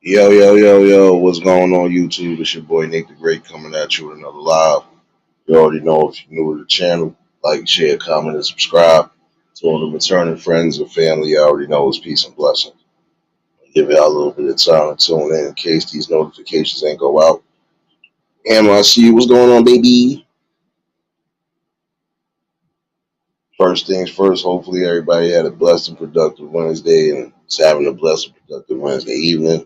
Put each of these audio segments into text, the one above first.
Yo, yo, yo, yo, what's going on YouTube? It's your boy Nick the Great coming at you with another live. You already know if you're new to the channel, like, share, comment, and subscribe. To all the returning friends and family, you already know it's peace and blessings. Give y'all a little bit of time to tune in case these notifications ain't go out. MIC, what's going on, baby? First things first, hopefully everybody had a blessed and productive Wednesday and is having a blessed and productive Wednesday evening.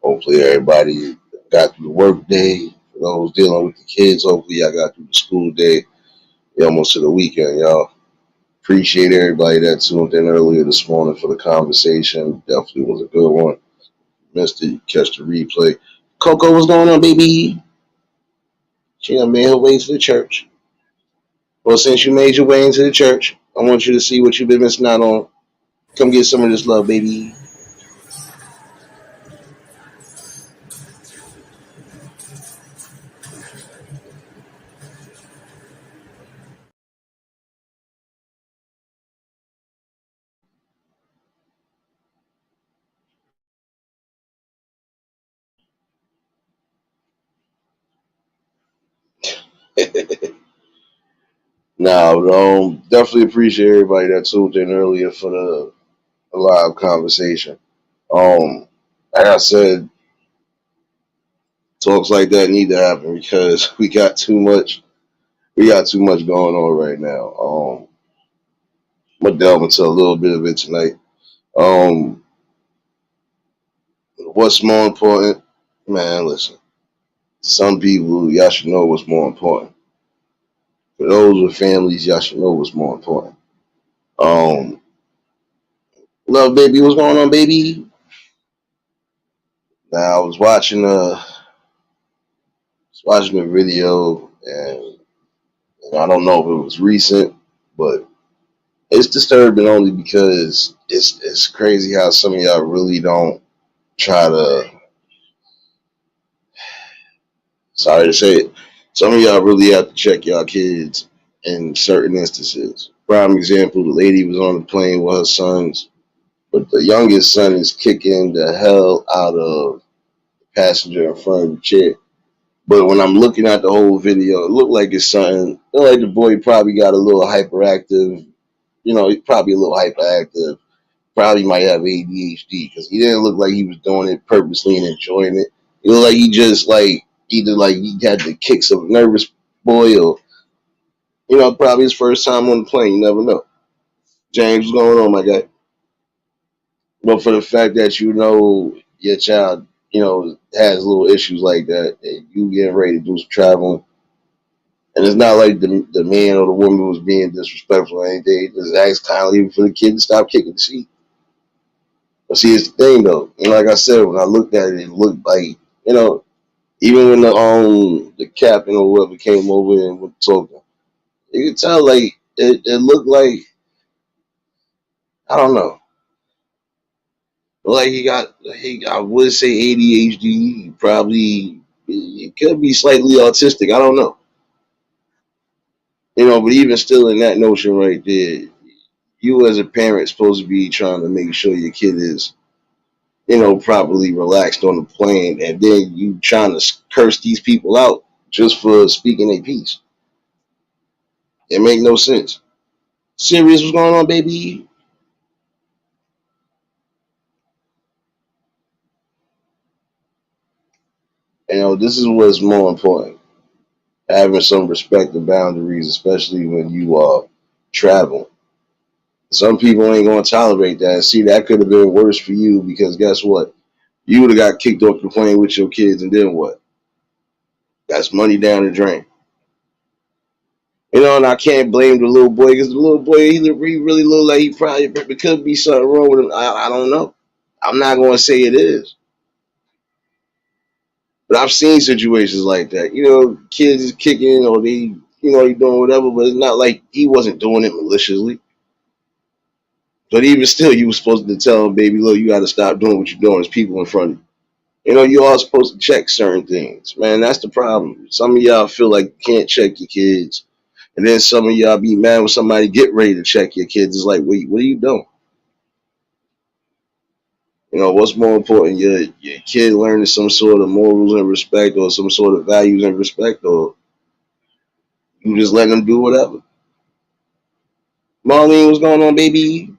Hopefully everybody got through the work day. For those dealing with the kids, hopefully y'all got through the school day. We almost to the weekend, y'all. Appreciate everybody that tuned in earlier this morning for the conversation. Definitely was a good one. Missed it, you catch the replay. Coco, what's going on, baby? She done made her way to the church. Well, since you made your way into the church, I want you to see what you've been missing out on. Come get some of this love, baby. Now, definitely appreciate everybody that tuned in earlier for the live conversation. Um, like I said, talks like that need to happen because we got too much going on right now. I'm gonna delve into a little bit of it tonight. Um, what's more important, man? Listen, some people y'all should know what's more important. For those with families, y'all should know what's more important. Um, love, baby, what's going on, baby? Now I was watching a video, and I don't know if it was recent, but it's disturbing only because it's crazy how some of y'all really don't try to. Sorry to say it, some of y'all really have to check y'all kids in certain instances. Prime example: the lady was on the plane with her sons, but the youngest son is kicking the hell out of the passenger in front of the chair. But when I'm looking at the whole video, it looked like his son, it looked like the boy probably got a little hyperactive. He's probably a little hyperactive. Probably might have ADHD because he didn't look like he was doing it purposely and enjoying it. It looked like he just like either like he had the kicks of a nervous boy or probably his first time on the plane. You never know. James, what's going on, my guy? But for the fact that your child, has little issues like that, and you getting ready to do some traveling, and it's not like the man or the woman was being disrespectful or anything. Just ask kindly for the kid to stop kicking the seat. But see, it's the thing though. Like I said, when I looked at it, it looked like even when the captain or whoever came over and was talking, you could tell like it looked like I don't know, like I would say ADHD. Probably it could be slightly autistic. I don't know, but even still in that notion right there, you as a parent supposed to be trying to make sure your kid is properly relaxed on the plane, and then you trying to curse these people out just for speaking a piece. It make no sense. Serious, what's going on, baby? This is what's more important: having some respect and boundaries, especially when you travel. Some people ain't gonna tolerate that. See, that could have been worse for you because guess what? You would have got kicked off the plane with your kids, and then what? That's money down the drain. And I can't blame the little boy because the little boy he really looked like he probably there could be something wrong with him. I don't know. I'm not going to say it is, but I've seen situations like that. Kids is kicking or they doing whatever, but it's not like he wasn't doing it maliciously. But even still, you were supposed to tell him, baby, look, you got to stop doing what you're doing. There's people in front of you. You are supposed to check certain things, man. That's the problem. Some of y'all feel like you can't check your kids. And then some of y'all be mad when somebody get ready to check your kids. It's like, wait, what are you doing? You know, what's more important, your kid learning some sort of morals and respect, or some sort of values and respect, or you just letting them do whatever? Marlene, what's going on, baby?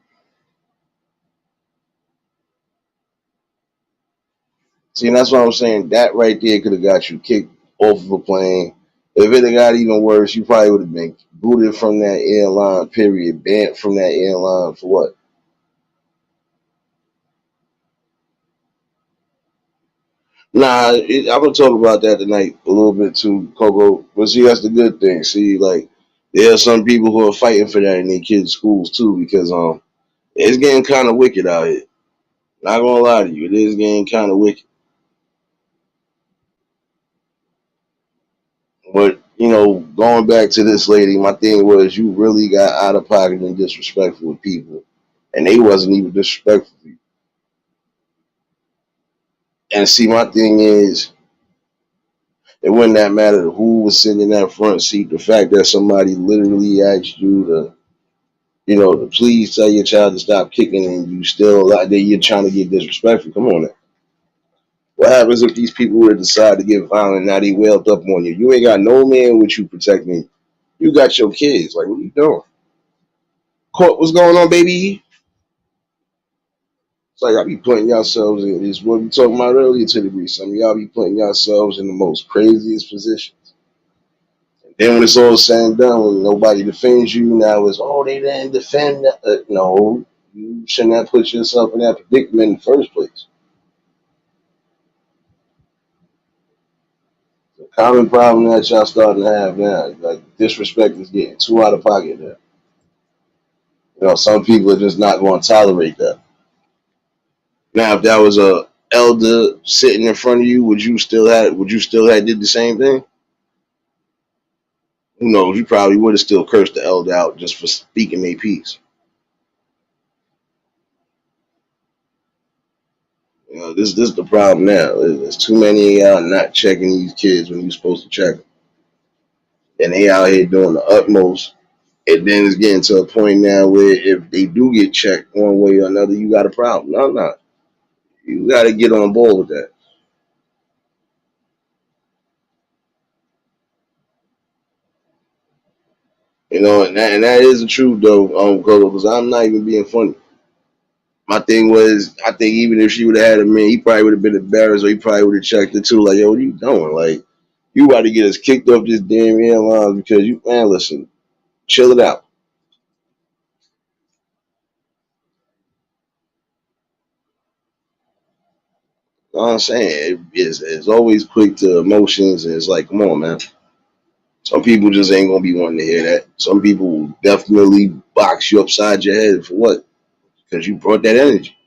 See, and that's what I'm saying. That right there could have got you kicked off of a plane. If it had got even worse, you probably would have been booted from that airline, period, banned from that airline for what? Nah, I'm gonna talk about that tonight a little bit too, Coco. But see, that's the good thing. See, like there are some people who are fighting for that in their kids' schools too, because it's getting kind of wicked out here. Not gonna lie to you, it is getting kind of wicked. But you know, going back to this lady, my thing was you really got out of pocket and disrespectful with people, and they wasn't even disrespectful to you. And see, my thing is, it wouldn't that matter who was sitting in that front seat. The fact that somebody literally asked you to, you know, to please tell your child to stop kicking, and you still like that you're trying to get disrespectful. Come on now. What happens if these people were to decide to get violent? Now they wailed up on you. You ain't got no man with you protecting. You got your kids. Like, what are you doing? Court, what's going on, baby? It's like y'all be putting yourselves in this. What we talking about earlier to the degree. Some of y'all be putting yourselves in the most craziest positions. Then when it's all said and done, when nobody defends you, now it's they didn't defend. No, you shouldn't have put yourself in that predicament in the first place. The common problem that y'all starting to have now, like disrespect is getting too out of pocket now. You know, some people are just not going to tolerate that. Now, if that was a elder sitting in front of you, would you still have did the same thing? Who knows? You probably would have still cursed the elder out just for speaking their piece. You know, this is the problem now. There's too many of y'all not checking these kids when you're supposed to check them, and they out here doing the utmost. And then it's getting to a point now where if they do get checked one way or another, you got a problem. No, no, you got to get on board with that. You know, and that is the truth though, because I'm not even being funny. My thing was, I think even if she would have had a man, he probably would have been embarrassed, or he probably would have checked it too. Like, yo, what are you doing? Like, you about to get us kicked off this damn airline because you, man, listen, chill it out. You know what I'm saying? It's always quick to emotions, and it's like, come on, man. Some people just ain't gonna be wanting to hear that. Some people will definitely box you upside your head for what? Because you brought that energy.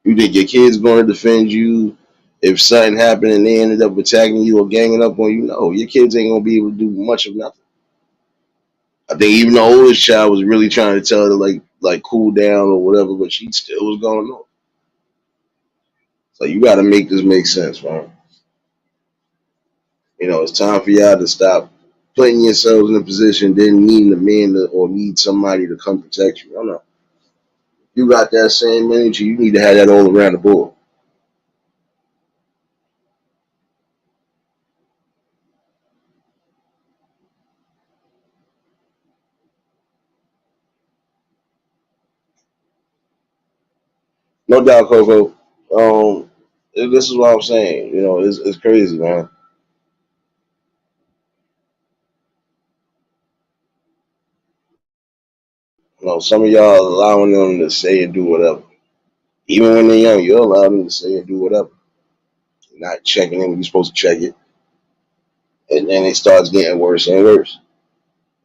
You think your kids gonna defend you if something happened and they ended up attacking you or ganging up on you? No, your kids ain't gonna be able to do much of nothing. I think even the oldest child was really trying to tell her to like cool down or whatever, but she still was going on. So you got to make this make sense, man. You know, it's time for y'all to stop putting yourselves in a position, then needing a man or need somebody to come protect you. I don't know. You got that same energy. You need to have that all around the board. No doubt, Coco. This is what I'm saying. You know, it's crazy, man. You know, some of y'all allowing them to say and do whatever. Even when they're young, you're allowing them to say and do whatever. You're not checking in when you're supposed to check it. And then it starts getting worse and worse.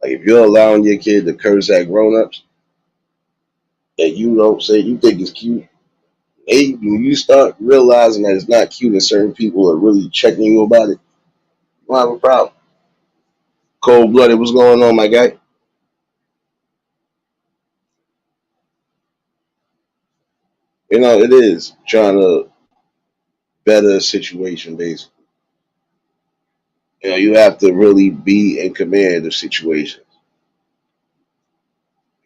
Like if you're allowing your kid to curse at grown-ups and you don't say you think it's cute, when you start realizing that it's not cute and certain people are really checking you about it, you don't have a problem. Cold blooded, what's going on, my guy? You know, it is trying to better a situation basically. You know, you have to really be in command of situations.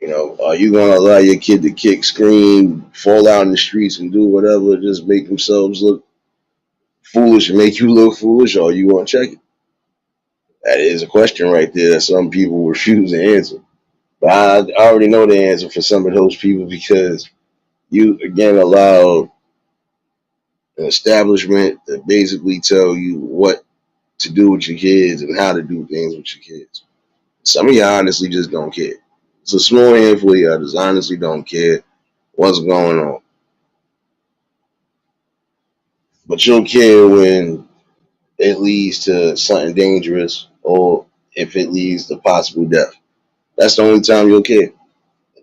Are you gonna allow your kid to kick, scream, fall out in the streets, and do whatever, just make themselves look foolish and make you look foolish, or you gonna check it? That is a question right there that some people refuse to answer. But I already know the answer for some of those people because you again allow an establishment to basically tell you what to do with your kids and how to do things with your kids. Some of y'all honestly just don't care. It's a small handful of y'all just honestly don't care what's going on. But you'll care when it leads to something dangerous or if it leads to possible death. That's the only time you'll care.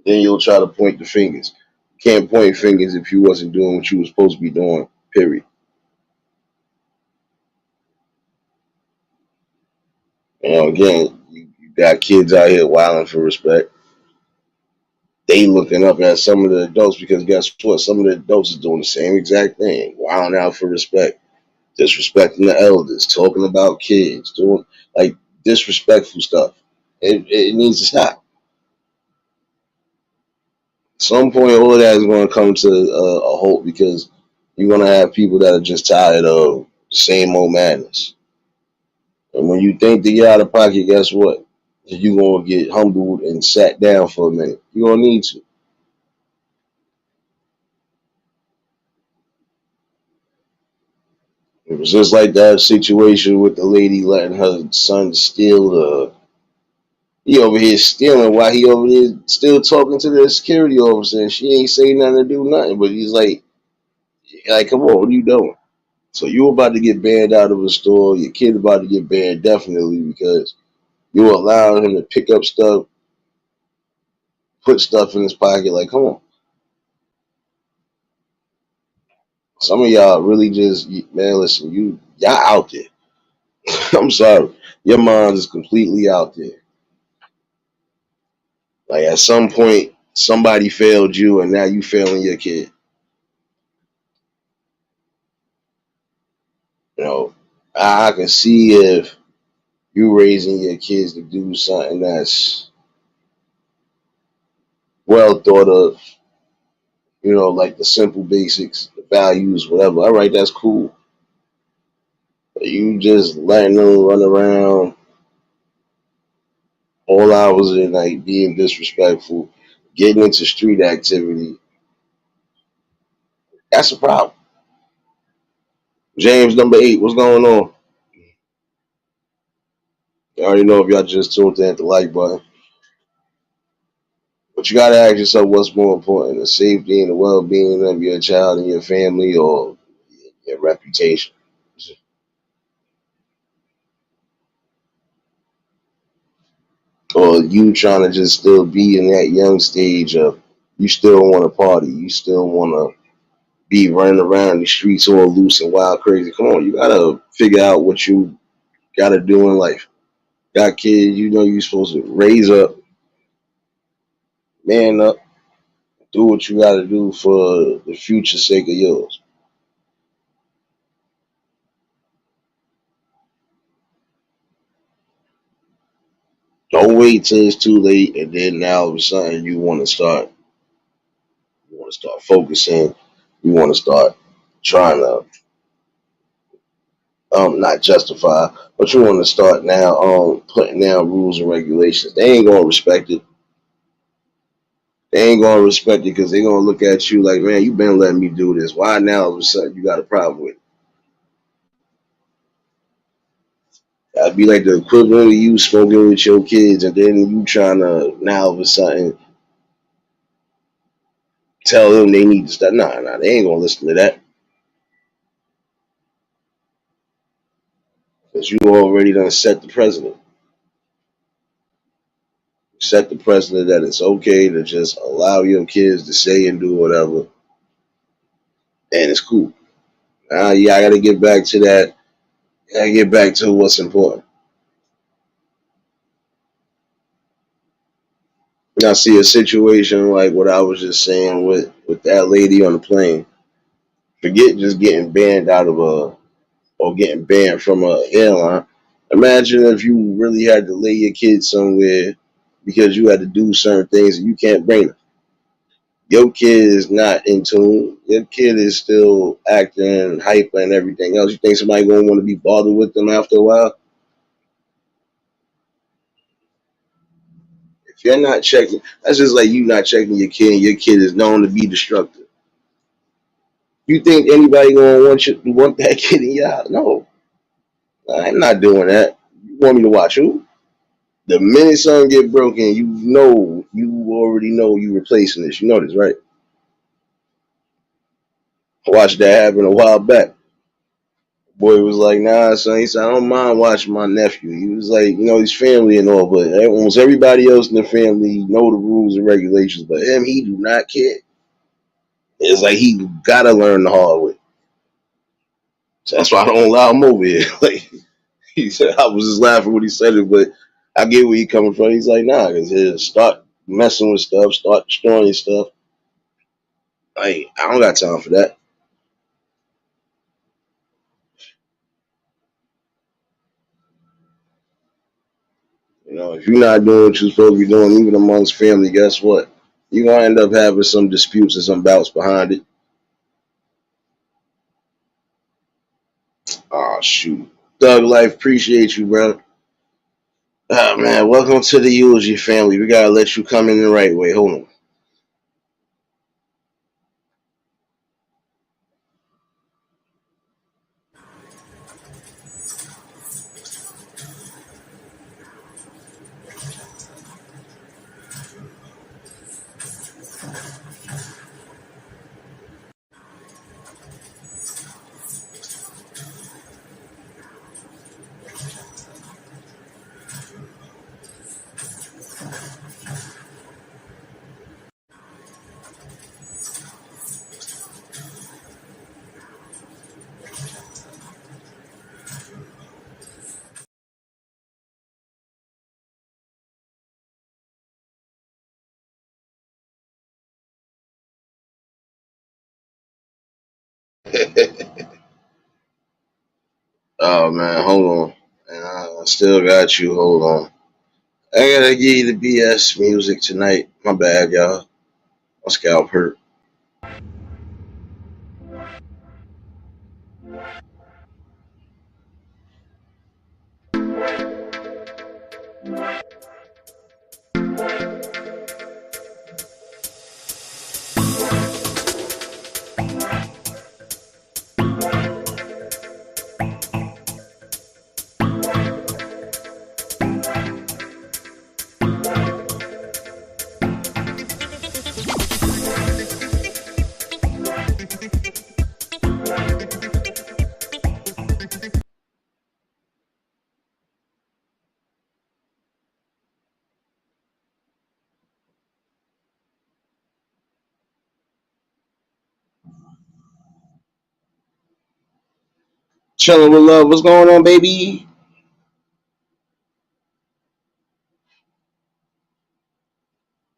Then you'll try to point the fingers. You can't point fingers if you wasn't doing what you were supposed to be doing, period. Again, you got kids out here wilding for respect. They looking up at some of the adults because guess what? Some of the adults is doing the same exact thing, wilding out for respect, disrespecting the elders, talking about kids, doing like disrespectful stuff. It needs to stop. At some point, all of that is going to come to a halt because you're going to have people that are just tired of the same old madness. And when you think that you're out of pocket, guess what? You're going to get humbled and sat down for a minute. You're going to need to. It was just like that situation with the lady letting her son steal the. He over here stealing while he over there still talking to the security officer, and she ain't saying nothing to do nothing. But he's like, come on, what are you doing? So you about to get banned out of a store. Your kid about to get banned definitely because you allowing him to pick up stuff, put stuff in his pocket. Like, come on. Some of y'all really just man. Listen, y'all out there. I'm sorry, your mind is completely out there. Like at some point, somebody failed you, and now you failing your kid. You know, I can see if you raising your kids to do something that's well thought of. Like the simple basics, the values, whatever. All right, that's cool. But you just letting them run around all hours of the night, being disrespectful, getting into street activity. That's a problem. James number 8, what's going on? I already know if y'all just tuned in at the like button. But you gotta ask yourself what's more important, the safety and the well being of your child and your family or your reputation. Or you trying to just still be in that young stage of you still want to party, you still want to be running around the streets all loose and wild crazy. Come on, you gotta figure out what you gotta do in life. Got kids, you're supposed to raise up, man up, do what you gotta do for the future sake of yours. Don't wait till it's too late and then now all of a sudden you want to start focusing, you want to start trying to not justify, but you want to start now putting down rules and regulations. They ain't gonna respect it. They ain't gonna respect it because they gonna look at you like, man, you been letting me do this. Why now all of a sudden you got a problem with it? That'd be like the equivalent of you smoking with your kids and then you trying to now all of a sudden tell them they need to stop. Nah, they ain't gonna listen to that because you already done set the precedent. Set the precedent that it's okay to just allow your kids to say and do whatever, and it's cool. Yeah, I gotta get back to that. I gotta get back to what's important. Now, see a situation like what I was just saying with that lady on the plane. Forget just getting banned out of a or getting banned from a airline. Imagine if you really had to lay your kids somewhere because you had to do certain things and you can't bring them. Your kid is not in tune. Your kid is still acting and hyper and everything else. You think somebody gonna want to be bothered with them after a while? If you're not checking, that's just like you not checking your kid, and your kid is known to be destructive. You think anybody gonna want that kid in your house? No, I'm not doing that. You want me to watch who? The minute something get broken, you already know you replacing this. You know this, right? I watched that happen a while back. Boy was like, nah, son. He said, I don't mind watching my nephew. He was like, he's family and all, but almost everybody else in the family know the rules and regulations, but him, he do not care. It's like he gotta learn the hard way. So that's why I don't allow him over here. Like he said, I was just laughing when he said it, but I get where he coming from. He's like, nah, because he'll start messing with stuff, start destroying stuff. Like, I don't got time for that. If you're not doing what you're supposed to be doing, even amongst family, guess what? You're gonna end up having some disputes and some bouts behind it. Oh shoot. Thug Life, appreciate you, bro. Oh man, welcome to the eulogy family. We gotta let you come in the right way. Hold on. Oh man, hold on. And I still got you. Hold on. I gotta give you the BS music tonight. My bad, y'all. My scalp hurt. Chilling with love. What's going on, baby?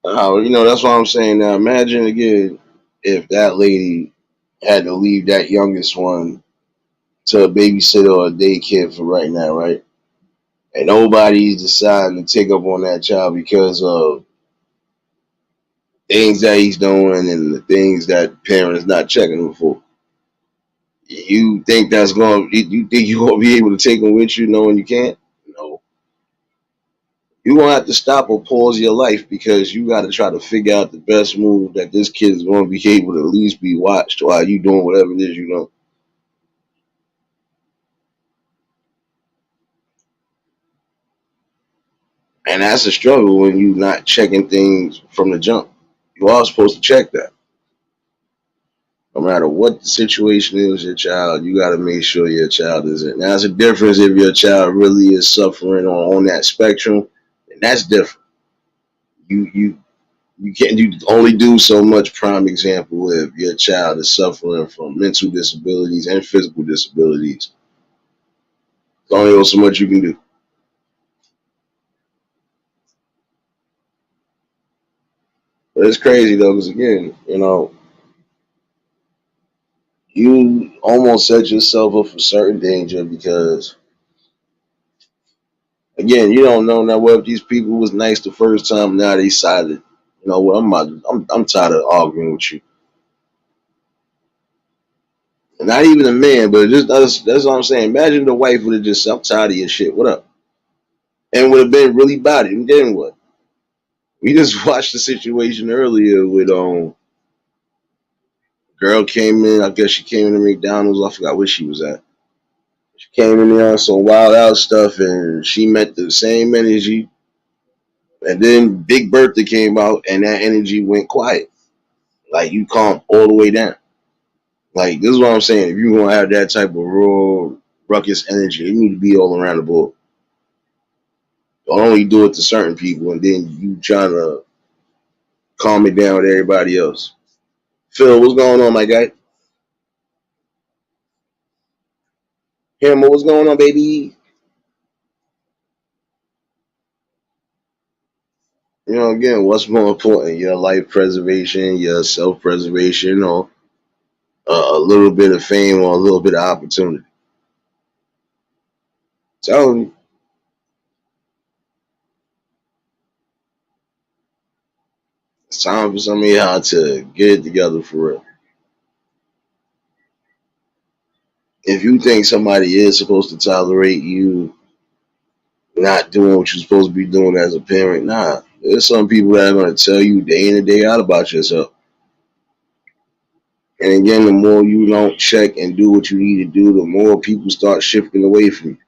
Oh, that's what I'm saying now. Imagine again if that lady had to leave that youngest one to a babysitter or a daycare for right now, right? And nobody's deciding to take up on that child because of things that he's doing and the things that parents not checking him for. You think that's going? You think you gonna be able to take him with you, knowing you can't? No. You gonna have to stop or pause your life because you got to try to figure out the best move that this kid is going to be able to at least be watched while you doing whatever it is you know. And that's a struggle when you not checking things from the jump. You are supposed to check that. No matter what the situation is with your child, you got to make sure your child isn't. Now, it's a difference if your child really is suffering on that spectrum, and that's different. You can't you only do so much. Prime example, if your child is suffering from mental disabilities and physical disabilities, there's only so much you can do. But it's crazy though, because again, you almost set yourself up for certain danger because Again, you don't know now what if these people was nice the first time. Now they decided, you know what, I'm tired of arguing with you. And not even a man, but just that's what I'm saying. Imagine the wife would have just said, I'm tired of your shit. What up? And would have been really about it. And then what? We just watched the situation earlier with girl came in. I guess she came into McDonald's. I forgot where she was at. She came in there on some wild out stuff, and she met the same energy. And then Big Bertha came out, and that energy went quiet. Like you calm all the way down. Like this is what I'm saying. If you want to have that type of raw ruckus energy, it need to be all around the board. Don't only do it to certain people, and then you trying to calm it down with everybody else. Phil, what's going on, my guy? Hammer, what's going on, baby? You know, again, what's more important, your life preservation, your self preservation, or a little bit of fame or a little bit of opportunity? So it's time for some of y'all to get it together for real. If you think somebody is supposed to tolerate you not doing what you're supposed to be doing as a parent, nah. There's some people that are going to tell you day in and day out about yourself. And again, the more you don't check and do what you need to do, the more people start shifting away from you.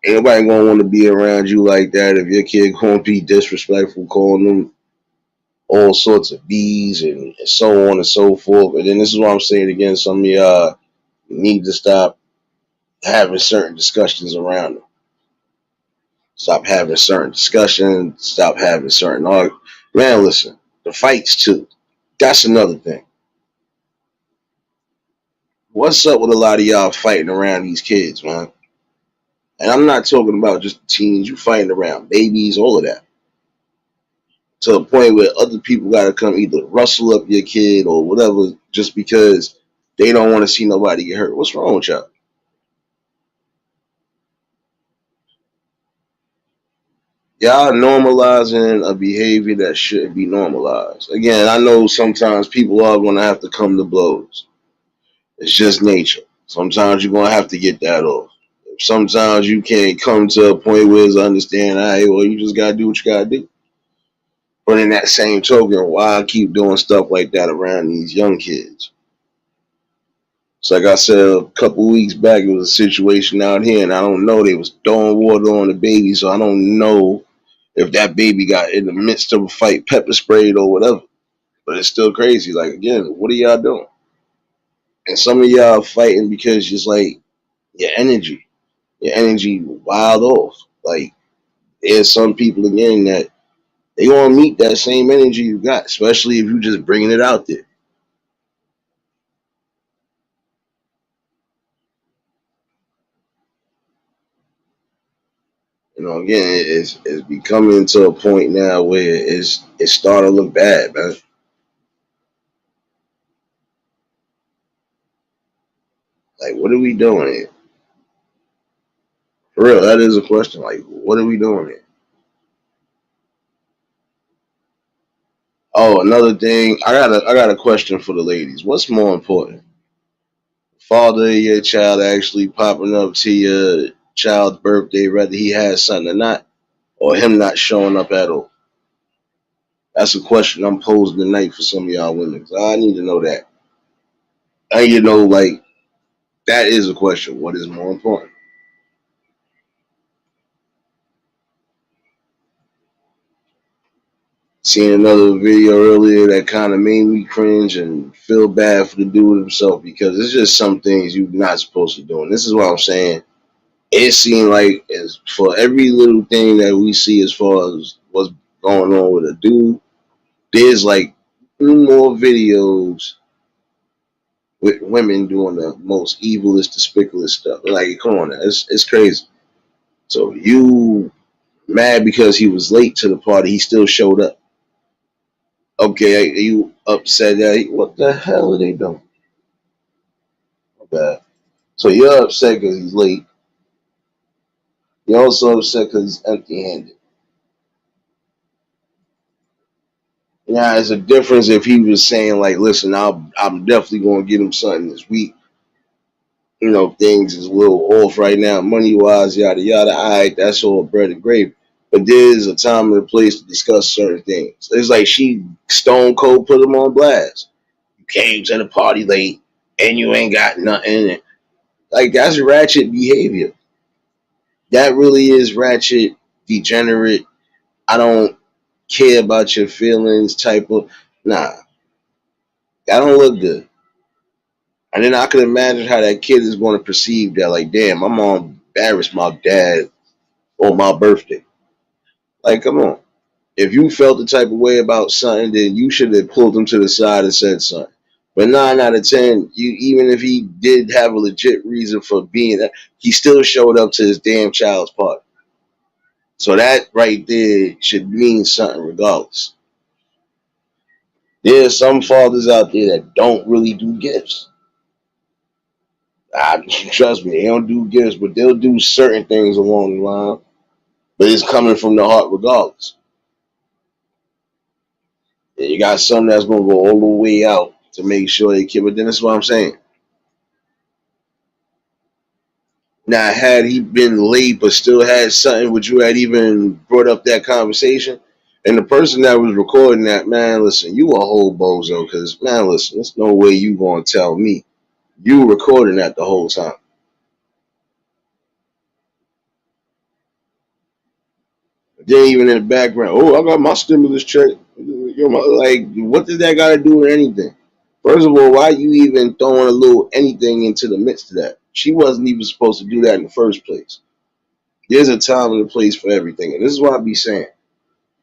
Ain't nobody gonna want to be around you like that if your kid gonna be disrespectful, calling them all sorts of B's and so on and so forth. And then this is what I'm saying again, some of y'all need to stop having certain discussions around them. Stop having certain discussions, stop having certain arguments. Man, listen, the fights too. That's another thing. What's up with a lot of y'all fighting around these kids, man? And I'm not talking about just teens, you fighting around babies, all of that. To a point where other people gotta come either rustle up your kid or whatever just because they don't want to see nobody get hurt. What's wrong with y'all? Y'all normalizing a behavior that shouldn't be normalized. Again, I know sometimes people are gonna have to come to blows. It's just nature. Sometimes you're gonna have to get that off. Sometimes you can't come to a point where it's understand, all right, well, you just gotta do what you gotta do. But in that same token, why keep doing stuff like that around these young kids? So like I said a couple weeks back, it was a situation out here, and I don't know. They was throwing water on the baby, so I don't know if that baby got in the midst of a fight, pepper sprayed or whatever. But it's still crazy. Like again, what are y'all doing? And some of y'all fighting because just like your energy wild off. Like there's some people again that they gonna meet that same energy you got, especially if you just bringing it out there. You know, again, it's becoming to a point now where it's starting to look bad, man. Like, what are we doing here? For real, that is a question. Like, what are we doing here? Oh, another thing, I got a question for the ladies. What's more important? Father of your child actually popping up to your child's birthday, whether he has something or not, or him not showing up at all? That's a question I'm posing tonight for some of y'all women. 'Cause I need to know that. And you know, like that is a question. What is more important? Seen another video earlier that kind of made me cringe and feel bad for the dude himself because it's just some things you're not supposed to do. And this is what I'm saying. It seemed like as for every little thing that we see as far as what's going on with a dude, there's like more videos with women doing the most evilest, despicable stuff. Like, come on, now, it's crazy. So you mad because he was late to the party? He still showed up. Okay, you upset that? What the hell are they doing? Okay. So you're upset because he's late. He also upset because he's empty-handed. Now, it's a difference if he was saying like, "Listen, I'm definitely going to get him something this week. You know, things is a little off right now, money wise, yada yada. All right, that's all bread and gravy. But there's a time and a place to discuss certain things. It's like she stone cold put him on blast. You came to the party late and you ain't got nothing. Like that's ratchet behavior. That really is ratchet, degenerate. I don't care about your feelings type of nah. That don't look good. And then I can imagine how that kid is going to perceive that. Like, damn, my mom embarrassed my dad on my birthday. Like, come on. If you felt the type of way about something, then you should have pulled him to the side and said something. But 9 out of 10, you even if he did have a legit reason for being that, he still showed up to his damn child's party. So that right there should mean something regardless. There's some fathers out there that don't really do gifts. Trust me, they don't do gifts, but they'll do certain things along the line. But it's coming from the heart regardless. Yeah, you got some that's gonna go all the way out to make sure they keep it. Then that's what I'm saying. Now, had he been late but still had something, would you had even brought up that conversation? And the person that was recording that, man, listen, you a whole bozo, because man, listen, there's no way you gonna tell me you recording that the whole time. Then even in the background, oh, I got my stimulus check. Like, what did that got to do with anything? First of all, why you even throwing a little anything into the midst of that? She wasn't even supposed to do that in the first place. There's a time and a place for everything, and this is what I be saying.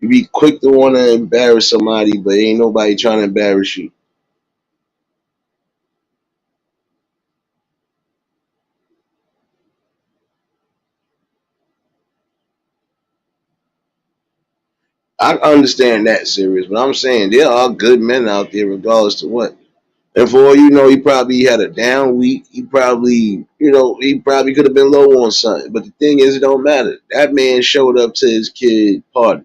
You be quick to want to embarrass somebody, but ain't nobody trying to embarrass you. I understand that serious, but I'm saying there are good men out there, regardless to what. And for all you know, he probably had a down week. He probably, he probably could have been low on something. But the thing is, it don't matter. That man showed up to his kid party.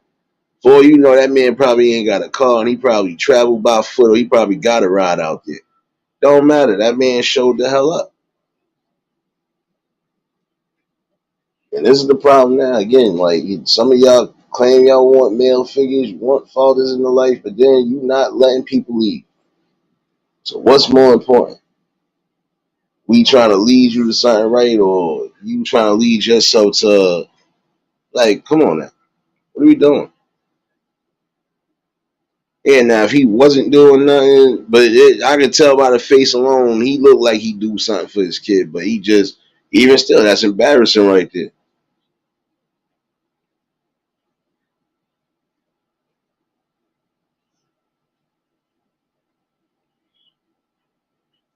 For all you know, that man probably ain't got a car and he probably traveled by foot or he probably got a ride out there. Don't matter. That man showed the hell up. And this is the problem now. Again, like some of y'all claim y'all want male figures, you want fathers in the life, but then you not letting people lead. So what's more important? We trying to lead you to something right, or you trying to lead yourself to like? Come on now, what are we doing? Yeah, now if he wasn't doing nothing, but I could tell by the face alone, he looked like he do something for his kid, but he just even still, that's embarrassing right there.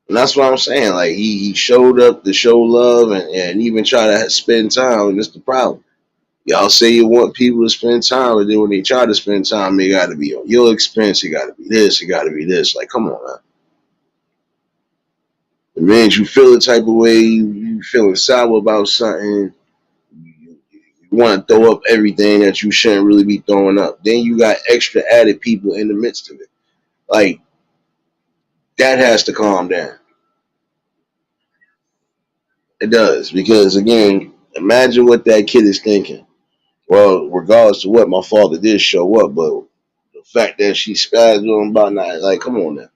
And that's what I'm saying. Like he showed up to show love and even try to spend time, and that's the problem. Y'all say you want people to spend time, but then when they try to spend time, they got to be on your expense. It got to be this. It got to be this. Like, come on, man. It means you feel the type of way you feeling sour about something. You want to throw up everything that you shouldn't really be throwing up. Then you got extra added people in the midst of it. Like that has to calm down. It does because again, imagine what that kid is thinking. Well, regardless to what my father did show up, but the fact that she spazzed on him about not like, come on now.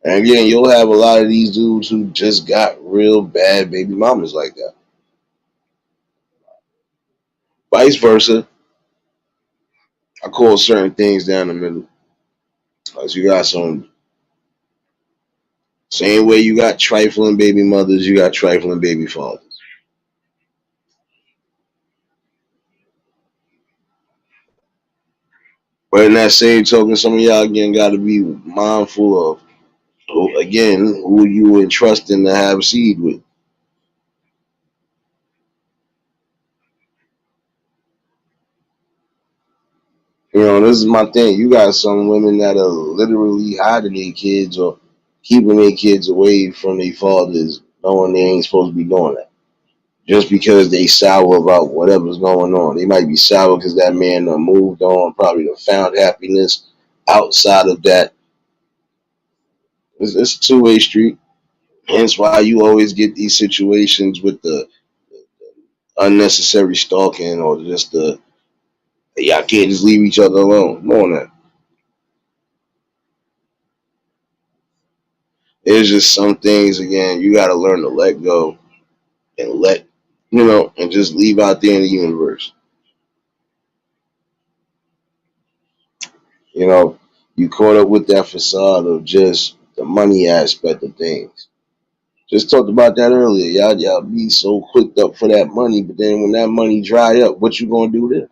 And again, you'll have a lot of these dudes who just got real bad baby mamas like that. Vice versa, I call certain things down the middle. Cause you got some same way you got trifling baby mothers, you got trifling baby fathers. But in that same token, some of y'all again got to be mindful of again who you entrusting to have seed with. This is my thing. You got some women that are literally hiding their kids or keeping their kids away from their fathers, knowing they ain't supposed to be doing that. Just because they sour about whatever's going on. They might be sour because that man done moved on, probably done found happiness outside of that. It's a two-way street. Hence why you always get these situations with the unnecessary stalking or just the y'all can't just leave each other alone. More on that. There's just some things again you gotta learn to let go and let and just leave out there in the universe. You know, you caught up with that facade of just the money aspect of things. Just talked about that earlier. Y'all be so quicked up for that money, but then when that money dry up, what you gonna do then?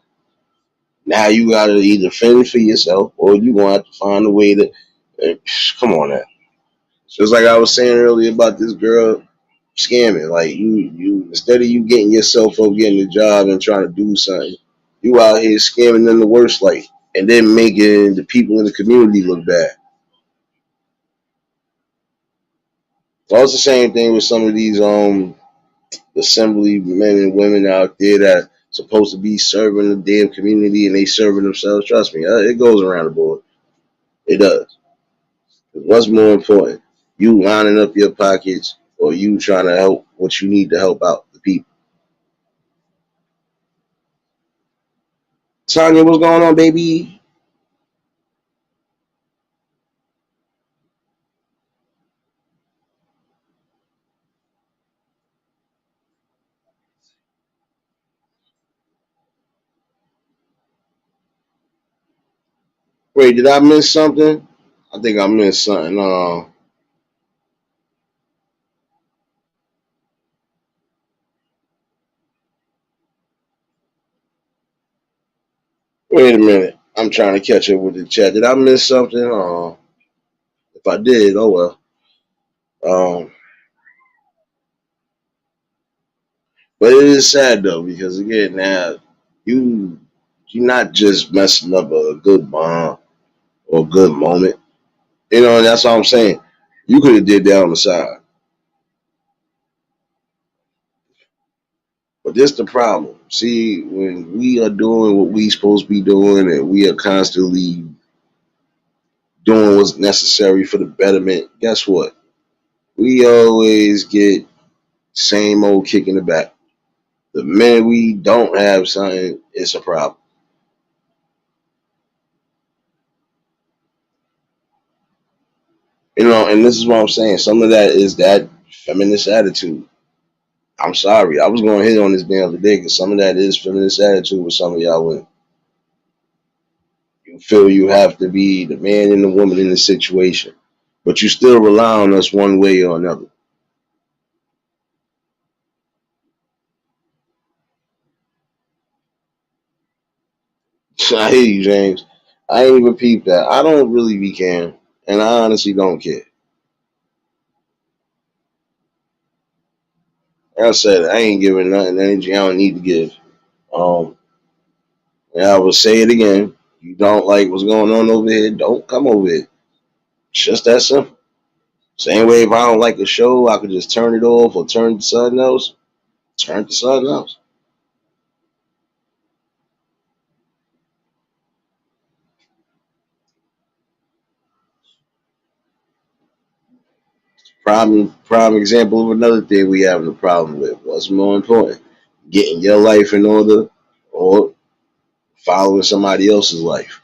Now you gotta either fend for yourself or you gonna have to find a way to eh, come on now. Just like I was saying earlier about this girl scamming. Like you instead of you getting yourself up, getting a job and trying to do something, you out here scamming in the worst light and then making the people in the community look bad. Well, it's the same thing with some of these assembly men and women out there that supposed to be serving the damn community and they serving themselves. Trust me, it goes around the board. It does. What's more important? You lining up your pockets or you trying to help what you need to help out the people? Tanya, what's going on, baby? Wait, did I miss something? I think I missed something. Wait a minute. I'm trying to catch up with the chat. Did I miss something? If I did, oh well. Um, but it is sad though because again, now you you're not just messing up a good bond or a good moment. And that's what I'm saying. You could have did that on the side, but this the problem. See, when we are doing what we supposed to be doing, and we are constantly doing what's necessary for the betterment, guess what? We always get same old kick in the back. The minute we don't have something, it's a problem. And this is what I'm saying. Some of that is that feminist attitude. I'm sorry. I was going to hit on this the other day because some of that is feminist attitude with some of y'all women. You feel you have to be the man and the woman in the situation, but you still rely on us one way or another. I hear you, James. I ain't even peeped that. I don't really be caring, and I honestly don't care. Like I said, I ain't giving nothing energy I don't need to give. Um, and I will say it again. You don't like what's going on over here, don't come over here. It's just that simple. Same way if I don't like a show, I could just turn it off or turn to something else. Turn to something else. Prime example of another thing we having a problem with. What's more important? Getting your life in order or following somebody else's life.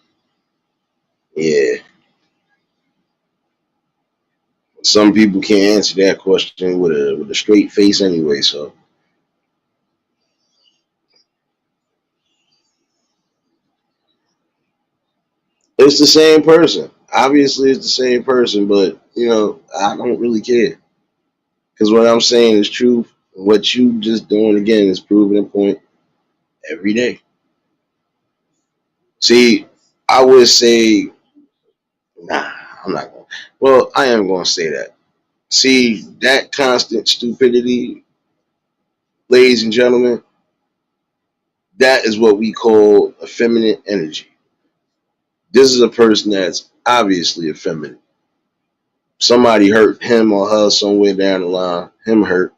Yeah. Some people can't answer that question with a straight face anyway, so it's the same person. Obviously it's the same person, but I don't really care. Because what I'm saying is truth. What you just doing again is proving a point every day. See, I would say, nah, I'm not going. Well, I am going to say that. See, that constant stupidity, ladies and gentlemen, that is what we call effeminate energy. This is a person that's obviously effeminate. Somebody hurt him or her somewhere down the line. Him hurt,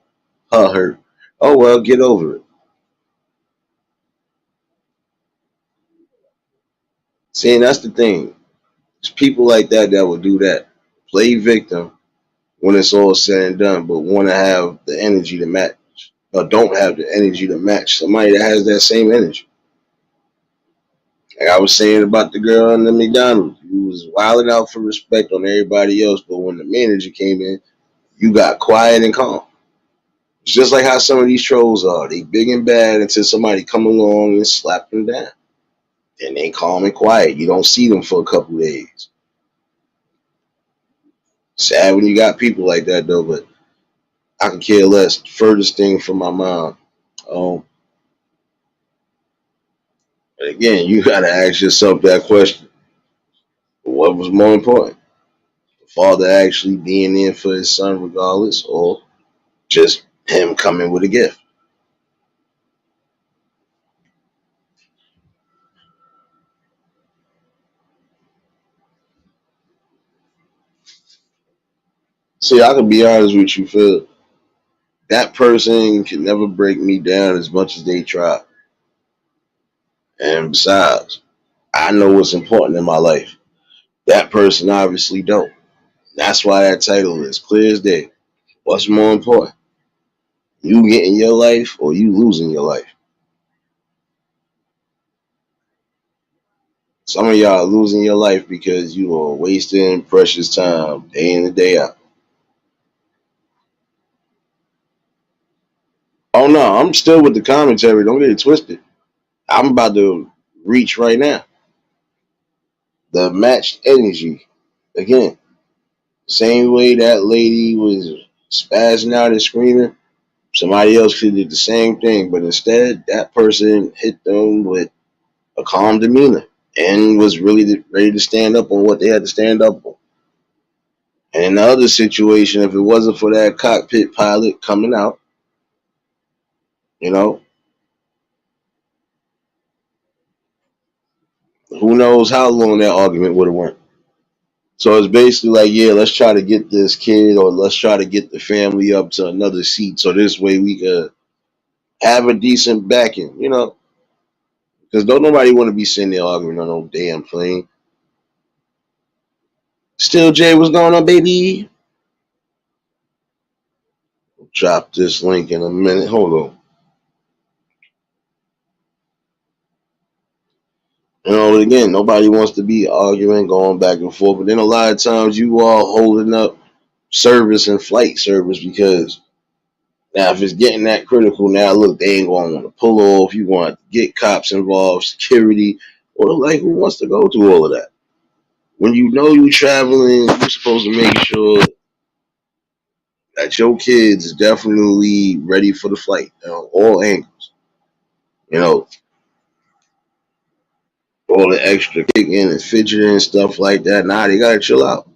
her hurt. Oh well, get over it. See, and that's the thing. It's people like that that will do that. Play victim when it's all said and done, but want to have the energy to match, or don't have the energy to match somebody that has that same energy. Like I was saying about the girl in the McDonald's, you was wilding out for respect on everybody else, but when the manager came in, you got quiet and calm. It's just like how some of these trolls are. They big and bad until somebody come along and slap them down. Then they calm and quiet. You don't see them for a couple days. Sad when you got people like that though, but I can care less. Furthest thing from my mom. Um, but again, you gotta ask yourself that question: what was more important? The father actually being there for his son, regardless, or just him coming with a gift? See, I can be honest with you, Phil. That person can never break me down as much as they try. And besides, I know what's important in my life. That person obviously don't. That's why that title is clear as day. What's more important? You getting your life or you losing your life? Some of y'all are losing your life because you are wasting precious time day in and day out. Oh no, I'm still with the commentary. Don't get it twisted. I'm about to reach right now. The matched energy. Again, same way that lady was spazzing out and screaming, somebody else could do the same thing, but instead that person hit them with a calm demeanor and was really ready to stand up on what they had to stand up on. And in the other situation, if it wasn't for that cockpit pilot coming out, you know, who knows how long that argument would have went. So it's basically like, yeah, let's try to get this kid or let's try to get the family up to another seat so this way we could have a decent backing, because don't nobody want to be sitting there arguing on no damn plane. Still, Jay, what's going on, baby? Drop this link in a minute. Hold on. Again, nobody wants to be arguing, going back and forth. But then a lot of times you are holding up service and flight service because now if it's getting that critical, now look, they ain't going to want to pull off. You want to get cops involved, security, or like who wants to go through all of that? When you know you're traveling, you're supposed to make sure that your kids definitely ready for the flight, all angles. You know, all the extra kicking and fidgeting and stuff like that. Nah, they gotta chill out.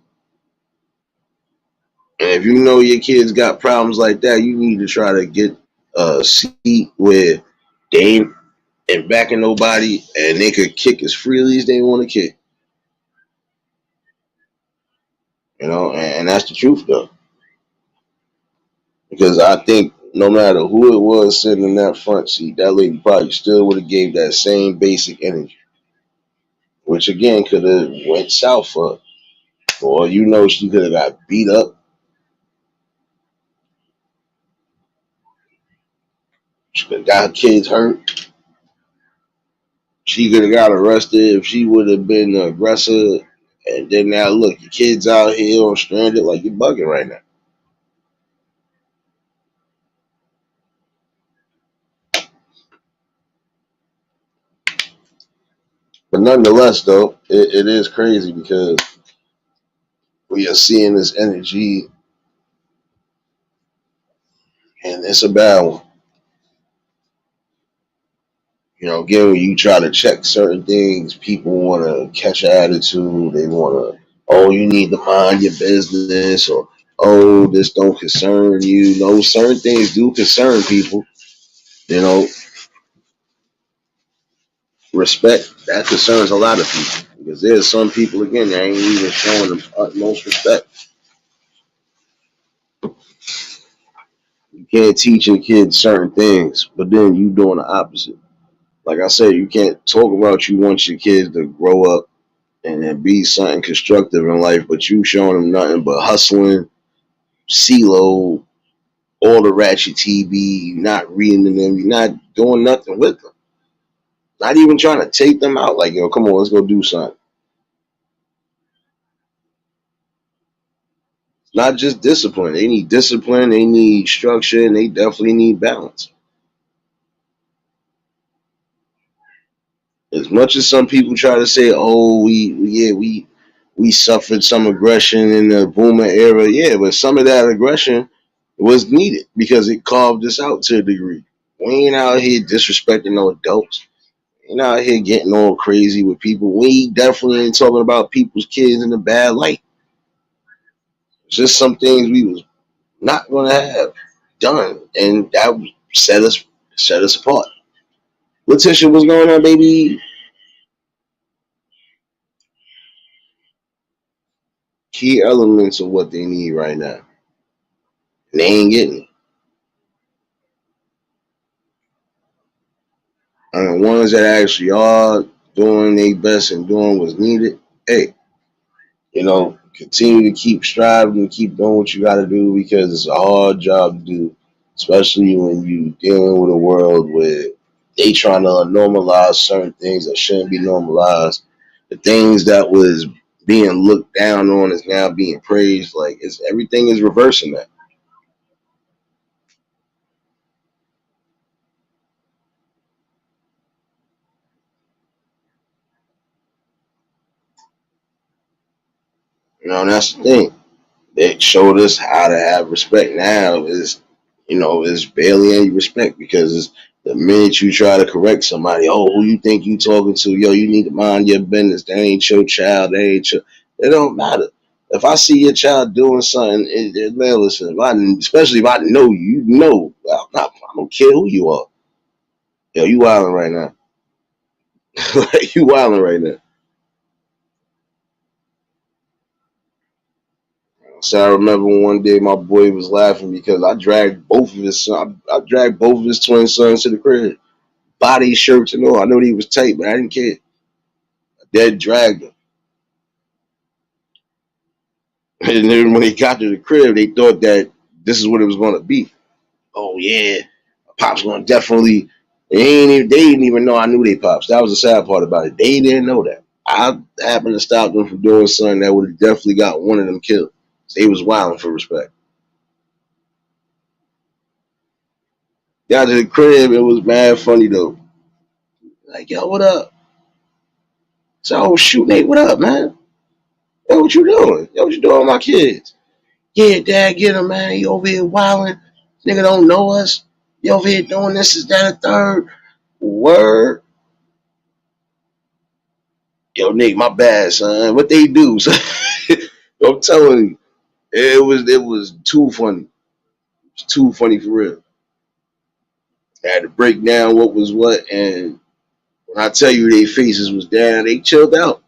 And if you know your kids got problems like that, you need to try to get a seat where they ain't backing nobody and they could kick as freely as they want to kick. And that's the truth though. Because I think no matter who it was sitting in that front seat, that lady probably still would have gave that same basic energy. Which again could have went south for her. Or she could have got beat up. She could have got her kids hurt. She could have got arrested if she would have been the aggressor. And then now look, your kids out here on stranded like you're bugging right now. But nonetheless, though, it is crazy because we are seeing this energy, and it's a bad one. Again, when you try to check certain things, people want to catch an attitude. They want to, oh, you need to mind your business, or oh, this don't concern you. No, certain things do concern people. You know, respect that concerns a lot of people because there's some people again that ain't even showing the utmost respect. You can't teach your kids certain things, but then you doing the opposite. Like I said, you can't talk about you want your kids to grow up and then be something constructive in life, but you showing them nothing but hustling, CeeLo, all the ratchet TV, you're not reading to them, you're not doing nothing with them. Not even trying to take them out. Like, yo, come on, let's go do something. It's not just discipline. They need discipline, they need structure, and they definitely need balance. As much as some people try to say, "Oh, we suffered some aggression in the boomer era," yeah, but some of that aggression was needed because it carved us out to a degree. We ain't out here disrespecting no adults. We ain't out here getting all crazy with people. We definitely ain't talking about people's kids in a bad light. It's just some things we was not gonna have done, and that set us apart. Letitia, what's going on, baby? Key elements of what they need right now. And they ain't getting it. And the ones that actually are doing their best and doing what's needed, hey, continue to keep striving and keep doing what you got to do because it's a hard job to do, especially when you dealing with a world where they trying to normalize certain things that shouldn't be normalized. The things that was being looked down on is now being praised. Like it's everything is reversing that. And that's the thing. They showed us how to have respect now is barely any respect because it's the minute you try to correct somebody, oh, who you think you talking to? Yo, you need to mind your business. That ain't your child. That ain't your. It don't matter. If I see your child doing something, man, listen. Especially if I know you, know. I don't care who you are. Yo, you wilding right now. Like you wilding right now. So I remember one day my boy was laughing because I dragged both of his twin sons to the crib, body shirts and all. I know he was tight, but I didn't care. Dad dragged him, and then when they got to the crib, they thought that this is what it was going to be. Oh yeah, pops going to definitely. They didn't even know I knew they pops. That was the sad part about it. They didn't know that. I happened to stop them from doing something that would have definitely got one of them killed. They was wilding for respect. Got to the crib, it was mad funny though. Like, yo, what up? So, oh, shoot, Nate, what up, man? Yo, what you doing? Yo, what you doing with my kids? Yeah, dad, get him, man. He over here wilding. Nigga don't know us. You over here doing this, is that a third? Word. Yo, Nate, my bad, son. What they do? Son? I'm telling you, it was too funny. It's too funny for real. I had to break down what was what, and when I tell you their faces was down, they chilled out.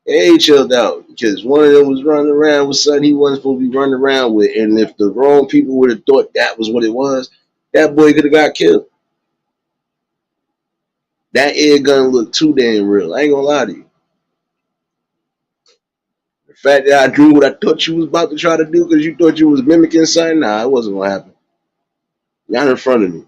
They chilled out because one of them was running around with something he wasn't supposed to be running around with, and if the wrong people would have thought that was what it was, that boy could have got killed. That air gun looked too damn real. I ain't gonna lie to you. The fact that I drew what I thought you was about to try to do because you thought you was mimicking something, nah, it wasn't gonna happen. Not in front of me.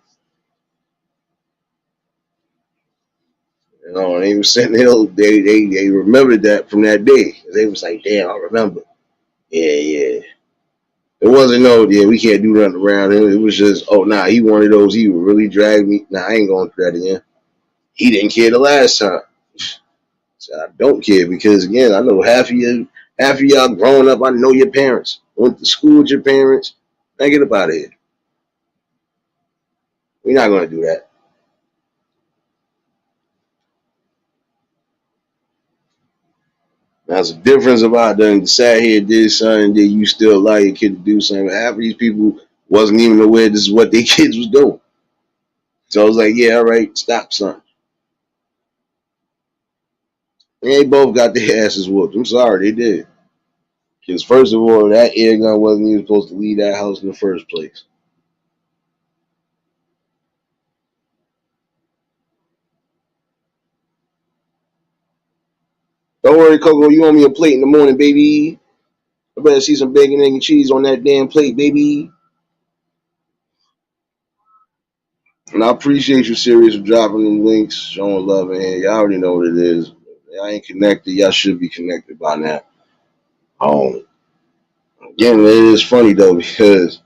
And they were sitting there, they remembered that from that day. They was like, damn, I remember. Yeah, yeah. It wasn't no, yeah, we can't do nothing around him. It was just, oh, nah, he one of those, he would really drag me. Nah, I ain't going through that again. He didn't care the last time. So I don't care because, again, I know half of y'all growing up, I know your parents. Went to school with your parents. Now get up out of here. We're not going to do that. That's a difference about done sat here, did something, that you still allow your kid to do something. Half of these people wasn't even aware this is what their kids was doing. So I was like, yeah, all right, stop, son. And they both got their asses whooped. I'm sorry, they did. Because first of all, that air gun wasn't even supposed to leave that house in the first place. Don't worry, Coco. You owe me a plate in the morning, baby. I better see some bacon, egg, and cheese on that damn plate, baby. And I appreciate you, serious, for dropping them links, showing love in here. Y'all already know what it is. Y'all ain't connected. Y'all should be connected by now. Um, Again, it is funny though because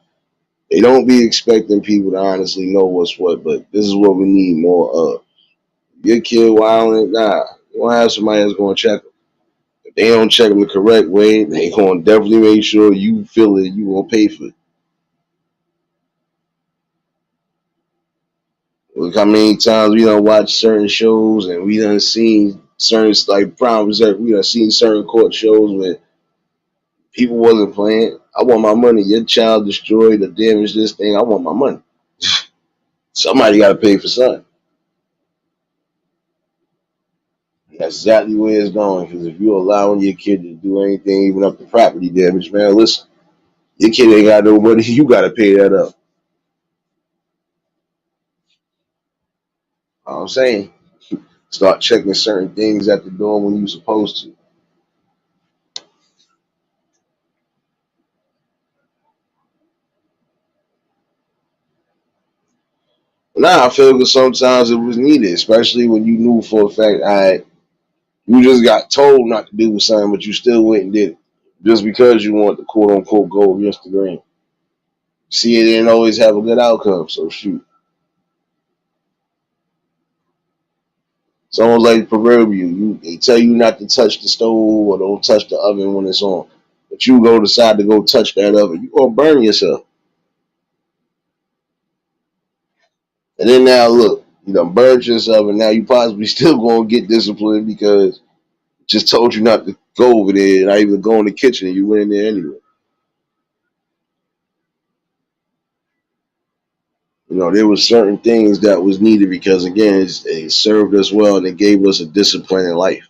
they don't be expecting people to honestly know what's what, but this is what we need more of. Your kid wilding, nah. You want to have somebody that's going to check them. If they don't check them the correct way, they going to definitely make sure you feel it. You going to pay for it. Look how many times we done watch certain shows and we done seen certain like Prime Reserve. We done seen certain court shows where people wasn't playing. I want my money. Your child destroyed or damaged this thing. I want my money. Somebody got to pay for something. That's exactly where it's going. Because if you're allowing your kid to do anything, even up to property damage, man, listen, your kid ain't got no money. You got to pay that up. You know what I'm saying, start checking certain things at the door when you're supposed to. Nah, I feel that sometimes it was needed, especially when you knew for a fact, you just got told not to do something, but you still went and did it just because you want the quote unquote gold Instagram. See, it didn't always have a good outcome, so shoot. It's almost like proverbial. They tell you not to touch the stove or don't touch the oven when it's on, but you go decide to go touch that oven, you gonna burn yourself. And then now look, you done burned yourself, and now you possibly still gonna get disciplined because just told you not to go over there, not even go in the kitchen, and you went in there anyway. You know, there was certain things that was needed because again, it served us well and it gave us a discipline in life.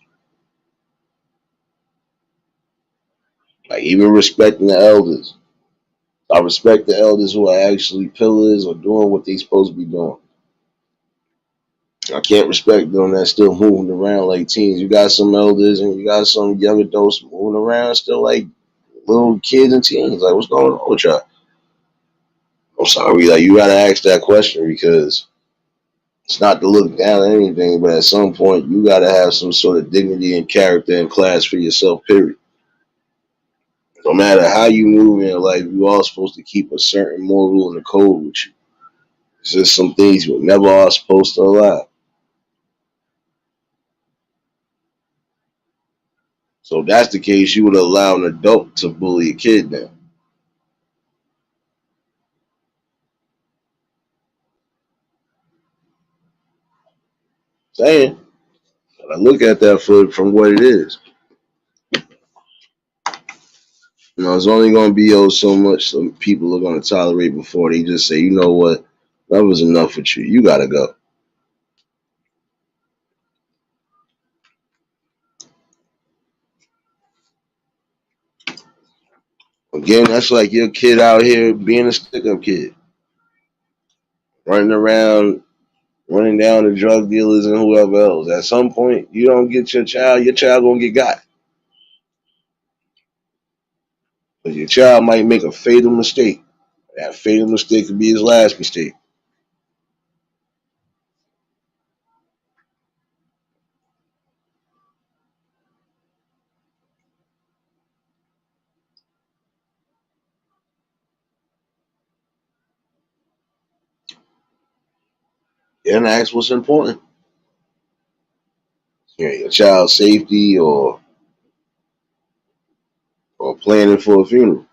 Like even respecting the elders. I respect the elders who are actually pillars or doing what they supposed to be doing. I can't respect them that still moving around like teens. You got some elders and you got some young adults moving around still like little kids and teens. Like what's going on with y'all? I'm sorry, like you gotta ask that question because it's not to look down on anything, but at some point you gotta have some sort of dignity and character and class for yourself, period. No matter how you move in life, you all supposed to keep a certain moral and a code with you. It's just some things you never are supposed to allow. So if that's the case, you would allow an adult to bully a kid now. Saying, I look at that from what it is. You know, it's only going to be so much some people are going to tolerate before they just say, you know what, that was enough with you. You got to go. Again, that's like your kid out here being a stick up kid, running around, running down the drug dealers and whoever else. At some point, you don't get your child going to get got. But your child might make a fatal mistake. That fatal mistake could be his last mistake. And ask what's important. Your child's safety or planning for a funeral.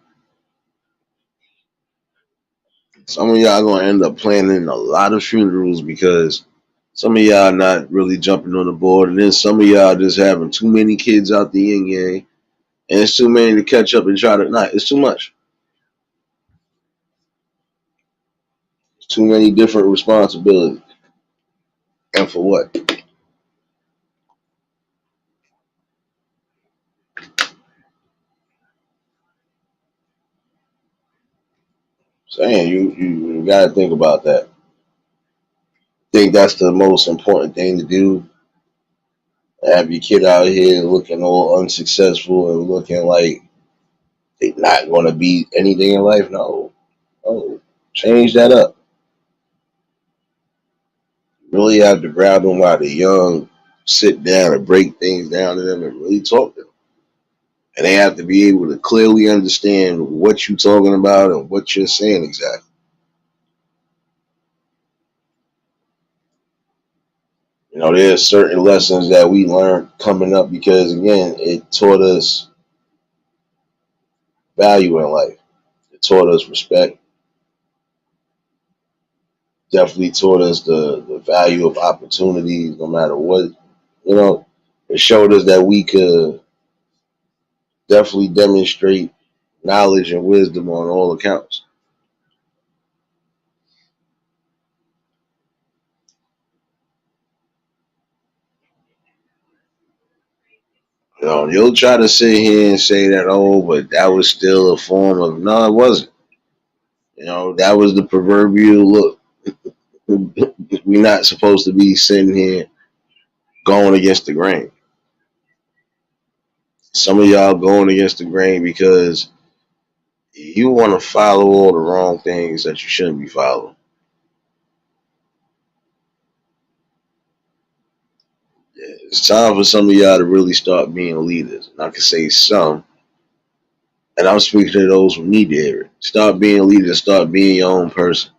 Some of y'all gonna end up planning a lot of funerals because some of y'all not really jumping on the board, and then some of y'all just having too many kids out the yin yang, and it's too many to catch up and try to. Not, it's too much. It's too many different responsibilities, and for what? Saying you gotta think about that. I think that's the most important thing to do. Have your kid out here looking all unsuccessful and looking like they're not going to be anything in life. No, no, change that up. Really have to grab them while they're young, sit down and break things down to them and really talk to them. And they have to be able to clearly understand what you're talking about and what you're saying exactly. There's certain lessons that we learned coming up because again, it taught us value in life. It taught us respect. Definitely taught us the value of opportunities, no matter what. You know, it showed us that we could definitely demonstrate knowledge and wisdom on all accounts. You'll try to sit here and say that, oh, but that was still a form of, no, it wasn't. That was the proverbial look. We're not supposed to be sitting here going against the grain. Some of y'all going against the grain because you want to follow all the wrong things that you shouldn't be following. It's time for some of y'all to really start being leaders. And I can say some, and I'm speaking to those who need to hear it. Start being leaders. Start being your own person.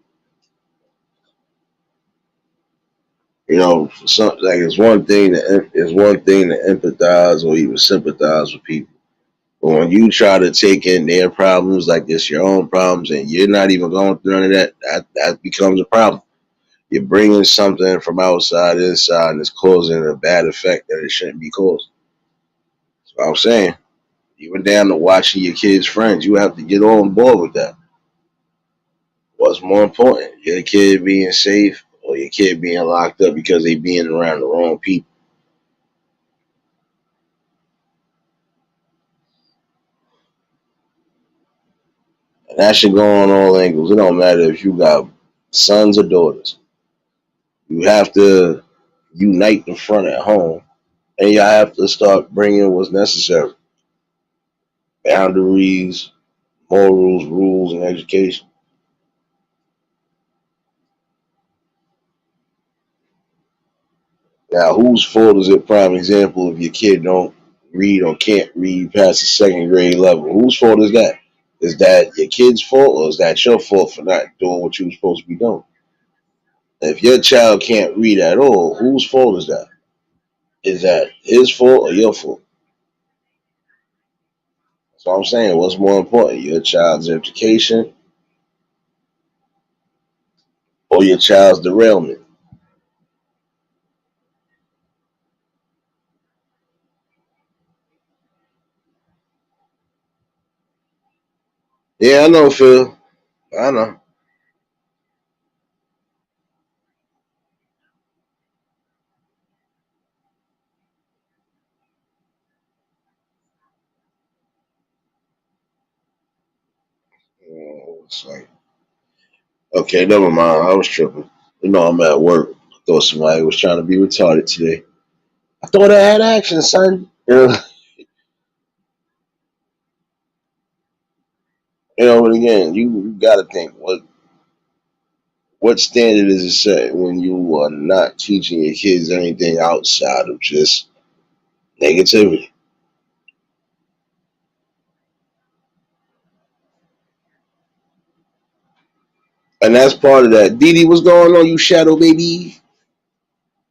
Some, like it's one thing to empathize or even sympathize with people. But when you try to take in their problems like it's your own problems, and you're not even going through none of that, that becomes a problem. You're bringing something from outside inside, and it's causing a bad effect that it shouldn't be caused. That's what I'm saying. Even down to watching your kids' friends, you have to get on board with that. What's more important, your kid being safe or your kid being locked up because they being around the wrong people? And that should go on all angles. It don't matter if you got sons or daughters. You have to unite the front at home, and y'all have to start bringing what's necessary: boundaries, morals, rules, and education. Now, whose fault is it? Prime example: if your kid don't read or can't read past the second grade level, whose fault is that? Is that your kid's fault, or is that your fault for not doing what you were supposed to be doing? If your child can't read at all, whose fault is that? Is that his fault or your fault? That's what I'm saying. What's more important, your child's education or your child's derailment? Yeah, I know, Phil. I know. It's like, okay, never mind. I was tripping. I'm at work. I thought somebody was trying to be retarded today. I thought I had action, son. But again, you got to think what standard is it set when you are not teaching your kids anything outside of just negativity? And that's part of that. Didi, what's going on, you shadow baby?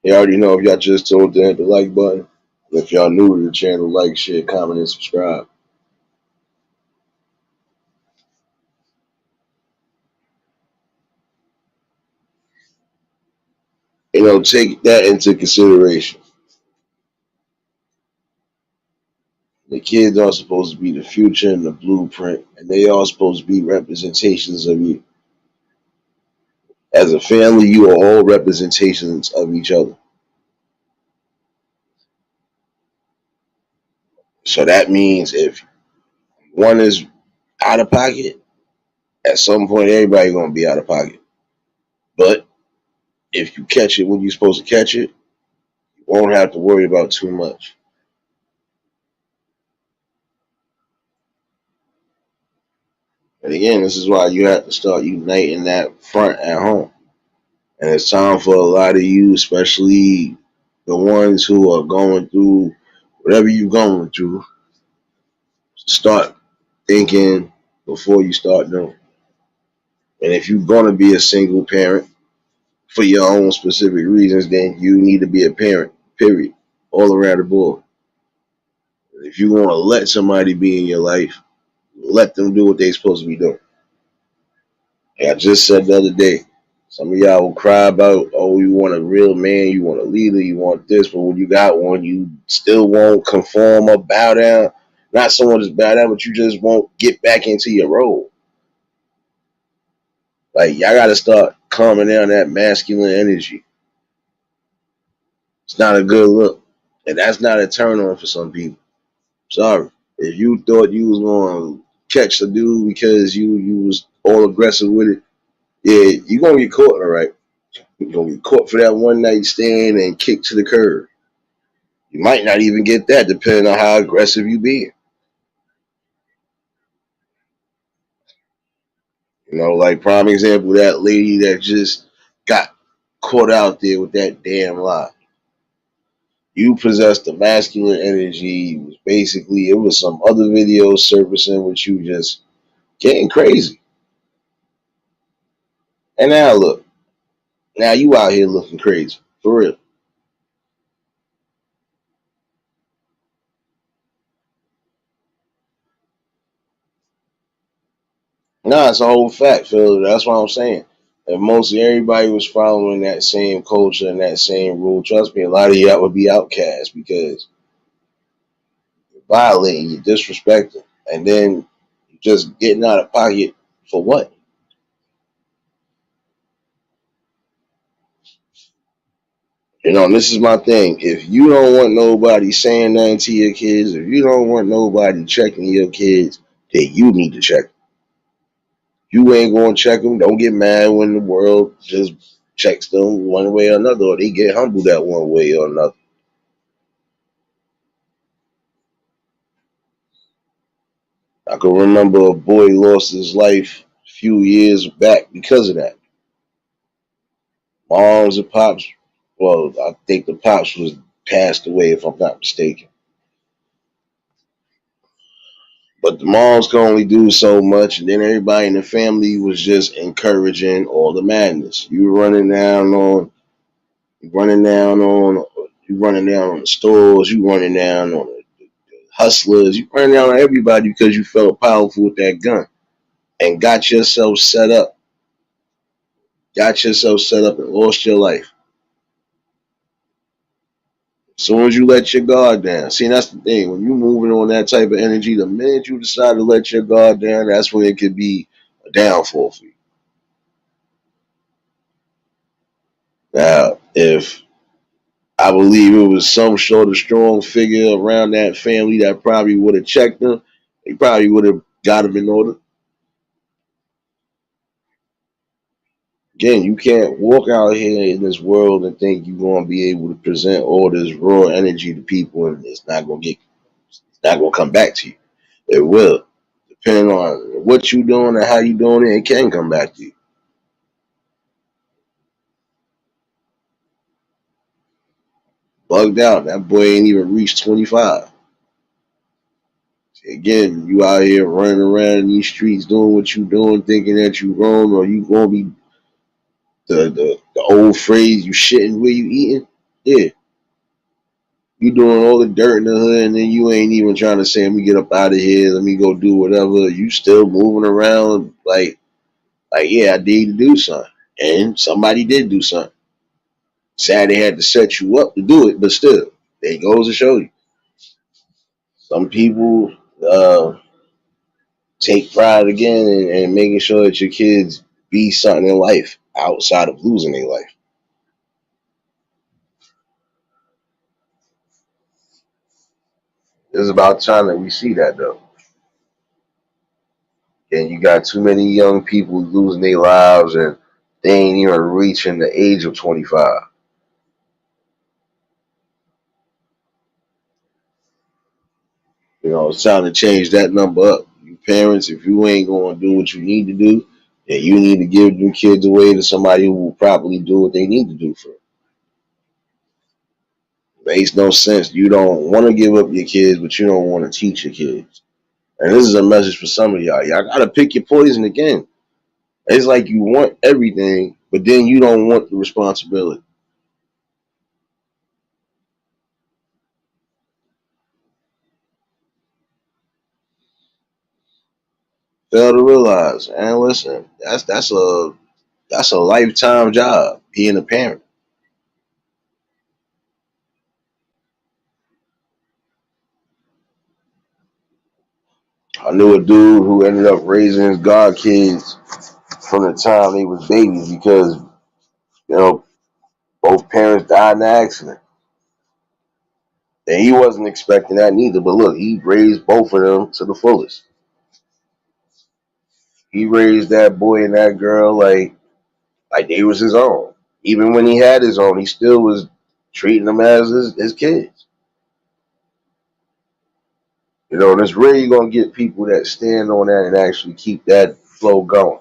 You already know if y'all just told to hit the like button. If y'all new to the channel, like, share, comment, and subscribe. Take that into consideration. The kids are supposed to be the future and the blueprint, and they are supposed to be representations of you. As a family, you are all representations of each other. So that means if one is out of pocket, at some point everybody gonna be out of pocket. But if you catch it when you're supposed to catch it, won't have to worry about too much. And again, this is why you have to start uniting that front at home. And it's time for a lot of you, especially the ones who are going through whatever you're going through, start thinking before you start doing. And if you're going to be a single parent for your own specific reasons, then you need to be a parent, period, all around the board. If you want to let somebody be in your life, let them do what they're supposed to be doing. Like I just said the other day, some of y'all will cry about, oh, you want a real man, you want a leader, you want this, but when you got one, you still won't conform or bow down. Not someone just bow down, but you just won't get back into your role. Like y'all got to start calming down that masculine energy. It's not a good look, and that's not a turn on for some people. Sorry, if you thought you was going to catch the dude because you was all aggressive with it, yeah, you gonna get caught, all right. You're gonna get caught for that one night stand and kicked to the curb. You might not even get that, depending on how aggressive you be. You know, like prime example, that lady that just got caught out there with that damn lie. You possess the masculine energy. It was basically, it was some other videos surfacing with you just getting crazy. And now look, now you out here looking crazy for real. Nah, it's a whole fact, Phil. That's what I'm saying. If mostly everybody was following that same culture and that same rule, trust me, a lot of y'all would be outcast because you're violating, you're disrespecting, and then you're just getting out of pocket for what? You know, and this is my thing. If you don't want nobody saying nothing to your kids, if you don't want nobody checking your kids, then you need to check. You ain't gonna check them. Don't get mad when the world just checks them one way or another, or they get humbled that one way or another. I can remember a boy lost his life a few years back because of that. Moms and pops, well, I think the pops was passed away if I'm not mistaken. But the moms could only do so much, and then everybody in the family was just encouraging all the madness. You running down on the stores, you running down on the hustlers, you running down on everybody because you felt powerful with that gun and got yourself set up and lost your life. As soon as you let your guard down, see, that's the thing. When you're moving on that type of energy, the minute you decide to let your guard down, that's when it could be a downfall for you. Now, if I believe it was some sort of strong figure around that family that probably would have checked them, they probably would have got them in order. Again, you can't walk out here in this world and think you're going to be able to present all this raw energy to people and it's not going to come back to you. It will. Depending on what you're doing and how you're doing it, it can come back to you. Bugged out. That boy ain't even reached 25. Again, you out here running around in these streets doing what you doing, thinking that you wrong, or you gonna be the old phrase, you shitting where you eating. Yeah, you doing all the dirt in the hood, and then you ain't even trying to say, "Let me get up out of here. Let me go do whatever." You still moving around like yeah, I need to do something, and somebody did do something. Sad they had to set you up to do it, but still, it goes to show you. Some people take pride again in making sure that your kids be something in life outside of losing their life. It's about time that we see that though. And you got too many young people losing their lives and they ain't even reaching the age of 25. It's time to change that number up. You parents, if you ain't going to do what you need to do, then you need to give them kids away to somebody who will properly do what they need to do for them. Makes no sense. You don't want to give up your kids, but you don't want to teach your kids. And this is a message for some of y'all. Y'all got to pick your poison again. It's like you want everything, but then you don't want the responsibility. Fail to realize, and listen, that's a lifetime job being a parent. I knew a dude who ended up raising his god kids from the time they was babies because you know both parents died in an accident, and he wasn't expecting that neither. But look, he raised both of them to the fullest. He raised that boy and that girl like they was his own. Even when he had his own, he still was treating them as his kids. And it's rare you're gonna get people that stand on that and actually keep that flow going.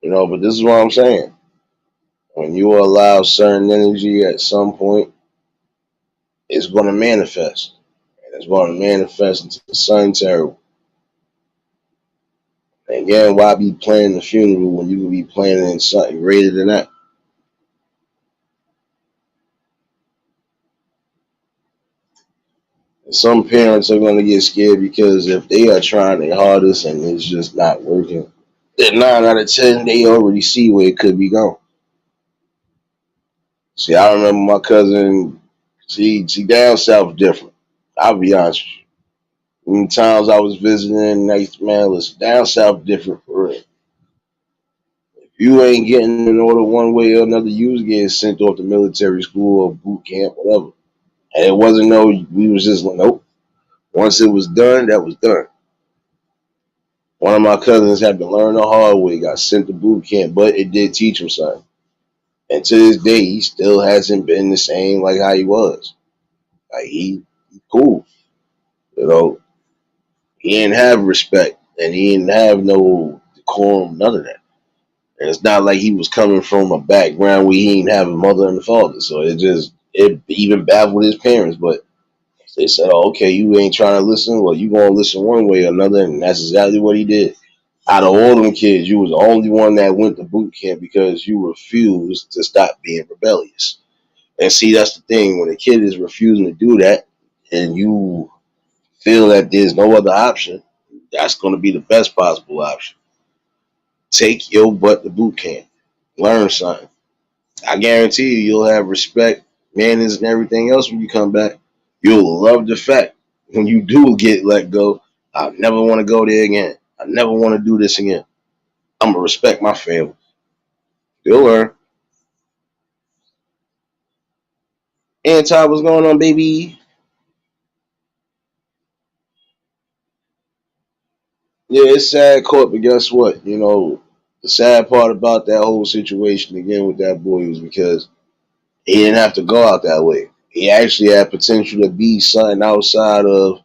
But this is what I'm saying. When you allow certain energy at some point, it's gonna manifest. And it's gonna manifest into something terrible. And again, why be planning the funeral when you could be planning something greater than that? And some parents are gonna get scared because if they are trying their hardest and it's just not working, then 9 out of 10 they already see where it could be going. See, I remember my cousin. She down south different. I'll be honest with you. Many times I was visiting, like, man, listen, down south different for real. If you ain't getting in order one way or another, you was getting sent off to military school or boot camp, whatever. And it wasn't no, we was just like, nope. Once it was done, that was done. One of my cousins had to learn the hard way, got sent to boot camp, but it did teach him something. And to this day, he still hasn't been the same like how he was. Like he cool, you know. He didn't have respect, and he didn't have no decorum, none of that. And it's not like he was coming from a background where he didn't have a mother and a father, so it even baffled his parents. But they said, "Oh, okay, you ain't trying to listen. Well, you gonna listen one way or another," and that's exactly what he did. Out of all them kids, you was the only one that went to boot camp because you refused to stop being rebellious. And see, that's the thing. When a kid is refusing to do that, and you feel that there's no other option, that's going to be the best possible option. Take your butt to boot camp. Learn something. I guarantee you'll have respect, manners, and everything else when you come back. You'll love the fact when you do get let go. I never want to go there again. I never want to do this again. I'm going to respect my family. You'll learn. Anti, what's going on, baby? Yeah, it's sad court, but guess what? The sad part about that whole situation again with that boy was because he didn't have to go out that way. He actually had potential to be something outside of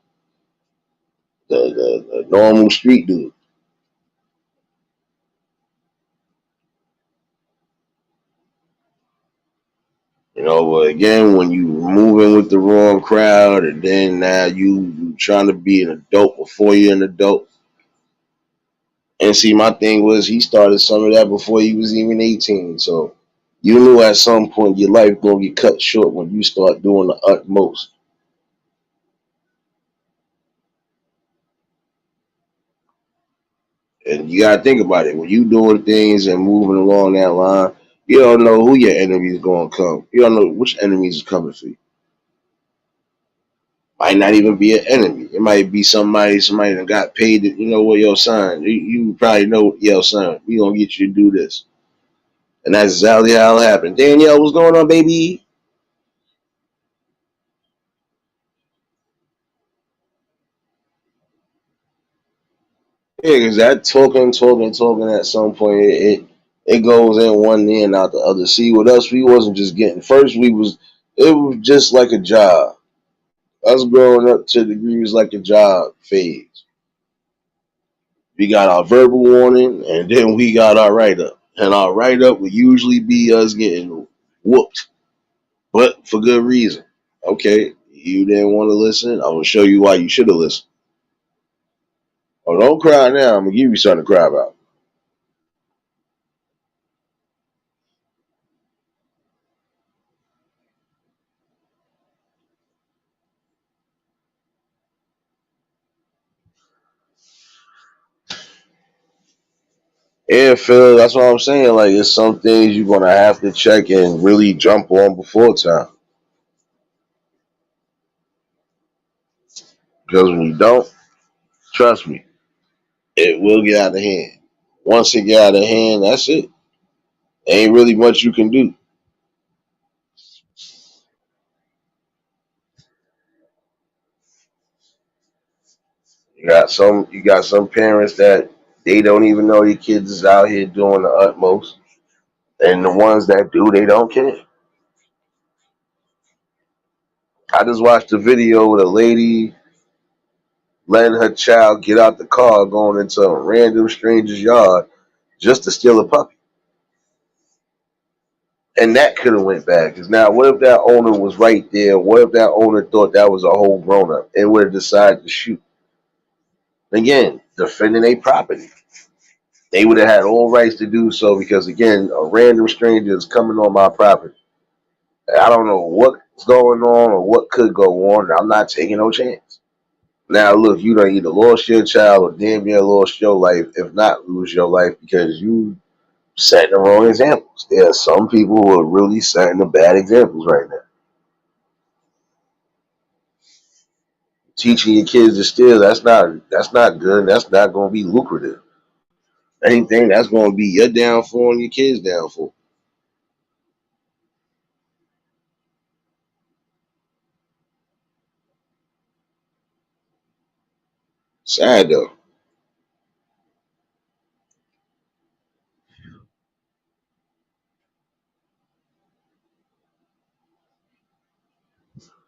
the normal street dude. But again, when you moving with the wrong crowd, and then now you trying to be an adult before you're an adult. And see, my thing was he started some of that before he was even 18. So you knew at some point your life gonna get cut short when you start doing the utmost. And you gotta think about it. When you doing things and moving along that line, you don't know who your enemy is gonna come. You don't know which enemies is coming for you. Might not even be an enemy. It might be somebody that got paid. You know what, your son? You probably know, yo, son. We gonna get you to do this, and that's exactly how it happened. Danielle, what's going on, baby? Yeah, because that talking at some point it goes in one ear and out the other. See, with us, we wasn't just getting first. It was just like a job. Us growing up to the degree was like a job phase. We got our verbal warning, and then we got our write up. And our write up would usually be us getting whooped, but for good reason. Okay, you didn't want to listen. I'm gonna show you why you should have listened. Oh, don't cry now. I'm gonna give you something to cry about. Yeah, Phil, that's what I'm saying. Like, it's some things you're gonna have to check and really jump on before time. Because when you don't, trust me, it will get out of hand. Once it get out of hand, that's it. Ain't really much you can do. You got some parents that they don't even know their kids is out here doing the utmost. And the ones that do, they don't care. I just watched a video with a lady letting her child get out the car going into a random stranger's yard just to steal a puppy. And that could have went bad. Because now, what if that owner was right there? What if that owner thought that was a whole grown up and would have decided to shoot? Again, defending a property. They would have had all rights to do so because, again, a random stranger is coming on my property. I don't know what's going on or what could go on. I'm not taking no chance. Now, look, you done either lost your child or damn near lost your life, if not lose your life, because you setting the wrong examples. There are some people who are really setting the bad examples right now. Teaching your kids to steal, that's not good. That's not going to be lucrative. Anything that's going to be your downfall and your kids' downfall. Sad though.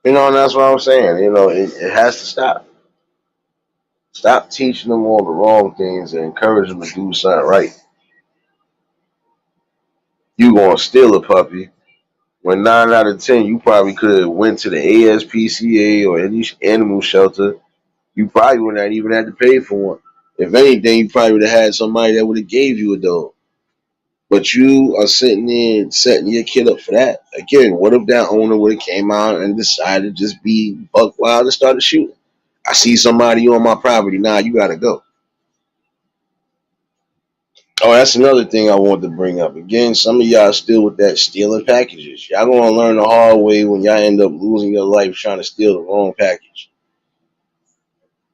And that's what I'm saying. It has to stop. Stop teaching them all the wrong things and encourage them to do something right. You gonna steal a puppy when 9 out of 10 you probably could have went to the ASPCA or any animal shelter. You probably would not even had to pay for one. If anything, you probably would have had somebody that would have gave you a dog. But you are sitting there setting your kid up for that. Again, what if that owner would have came out and decided to just be buck wild and started shooting? I see somebody on my property. Nah, you gotta go. Oh, that's another thing I wanted to bring up. Again, some of y'all still with that stealing packages. Y'all gonna learn the hard way when y'all end up losing your life trying to steal the wrong package.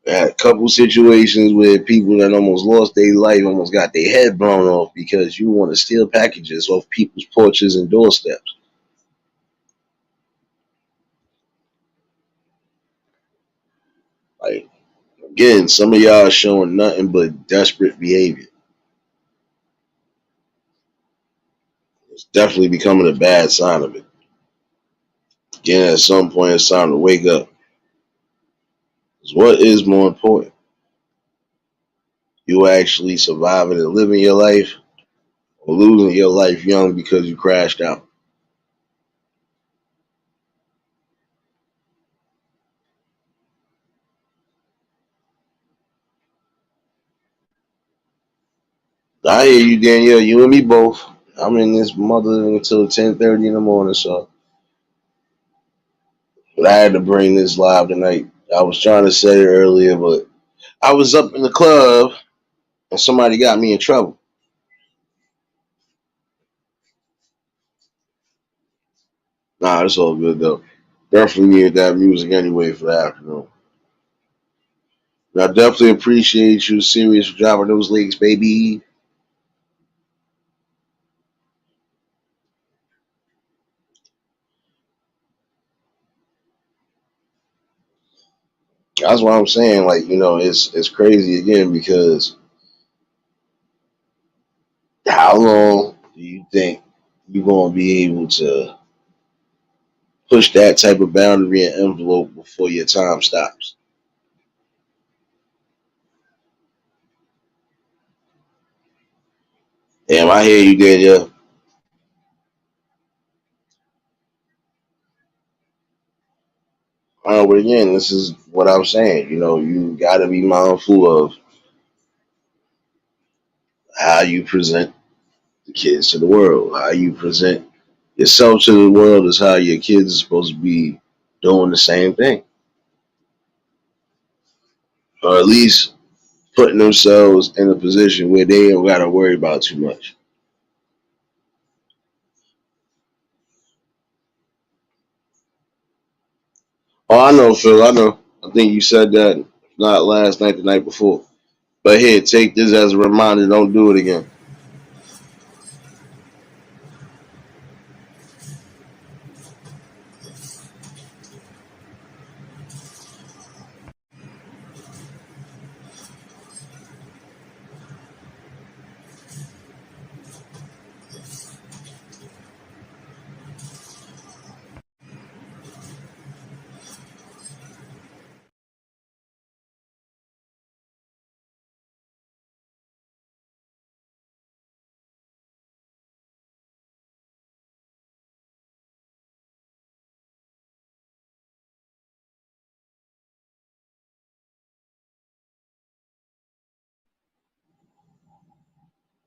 I had a couple situations where people that almost lost their life almost got their head blown off because you want to steal packages off people's porches and doorsteps. Like, again, some of y'all are showing nothing but desperate behavior. It's definitely becoming a bad sign of it. Again, at some point, it's time to wake up. 'Cause what is more important? You actually surviving and living your life or losing your life young because you crashed out. I hear you, Danielle. You and me both. I'm in this mother until 10:30 in the morning, so but I had to bring this live tonight. I was trying to say it earlier, but I was up in the club and somebody got me in trouble. Nah, it's all good though. Definitely needed that music anyway for the afternoon. And I definitely appreciate you, serious, for dropping those links, baby. That's what I'm saying. Like, it's crazy again because think you're gonna be able to push that type of boundary and envelope before your time stops. Damn, I hear you, Danielle. But again, this is what I'm saying. You know, you got to be mindful of how you present the kids to the world. How you present yourself to the world is how your kids are supposed to be doing the same thing, or at least putting themselves in a position where they don't got to worry about too much. Oh, I know, Phil. I know. I think you said that not last night, the night before. But here, take this as a reminder. Don't do it again.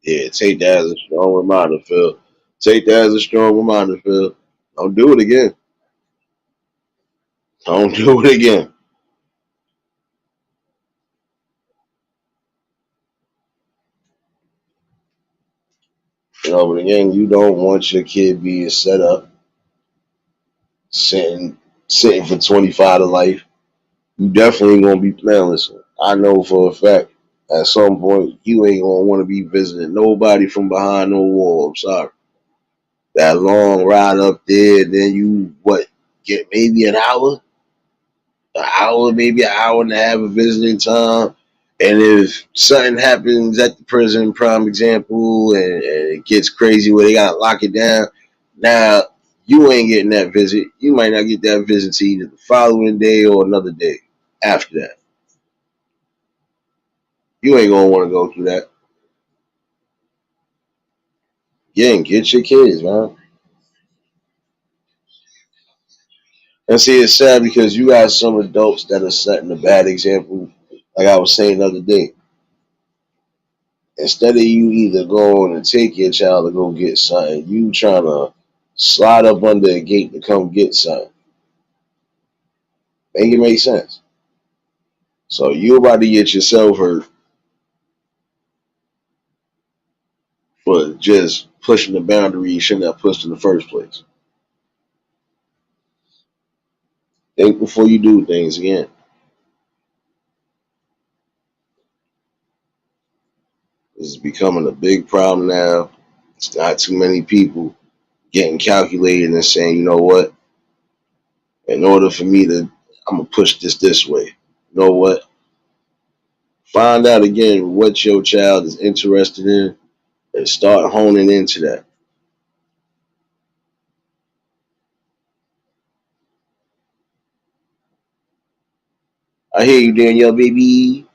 Yeah, take that as a strong reminder, Phil. Take that as a strong reminder, Phil. Don't do it again. Don't do it again. But again, you don't want your kid being set up, sitting, sitting for 25 to life. You definitely gonna be playing. Listen, I know for a fact at some point you ain't gonna want to be visiting nobody from behind no wall. I'm sorry. That long ride up there, then you what get maybe an hour, maybe an hour and a half of visiting time. And if something happens at the prison, prime example, and it gets crazy where they gotta lock it down, now you ain't getting that visit. You might not get that visit to either the following day or another day after that. You ain't gonna want to go through that. Yeah, and get your kids, man. And see, it's sad because you got some adults that are setting a bad example. Like I was saying the other day, instead of you either going and take your child to go get something, you trying to slide up under a gate to come get something. Make it make sense. So you about to get yourself hurt for just pushing the boundary you shouldn't have pushed in the first place. Think before you do things again. This is becoming a big problem now. It's not too many people getting calculated and saying, you know what, in order for me to, I'm gonna push this way. You know what? Find out again what your child is interested in and start honing into that. I hear you, Danielle, baby.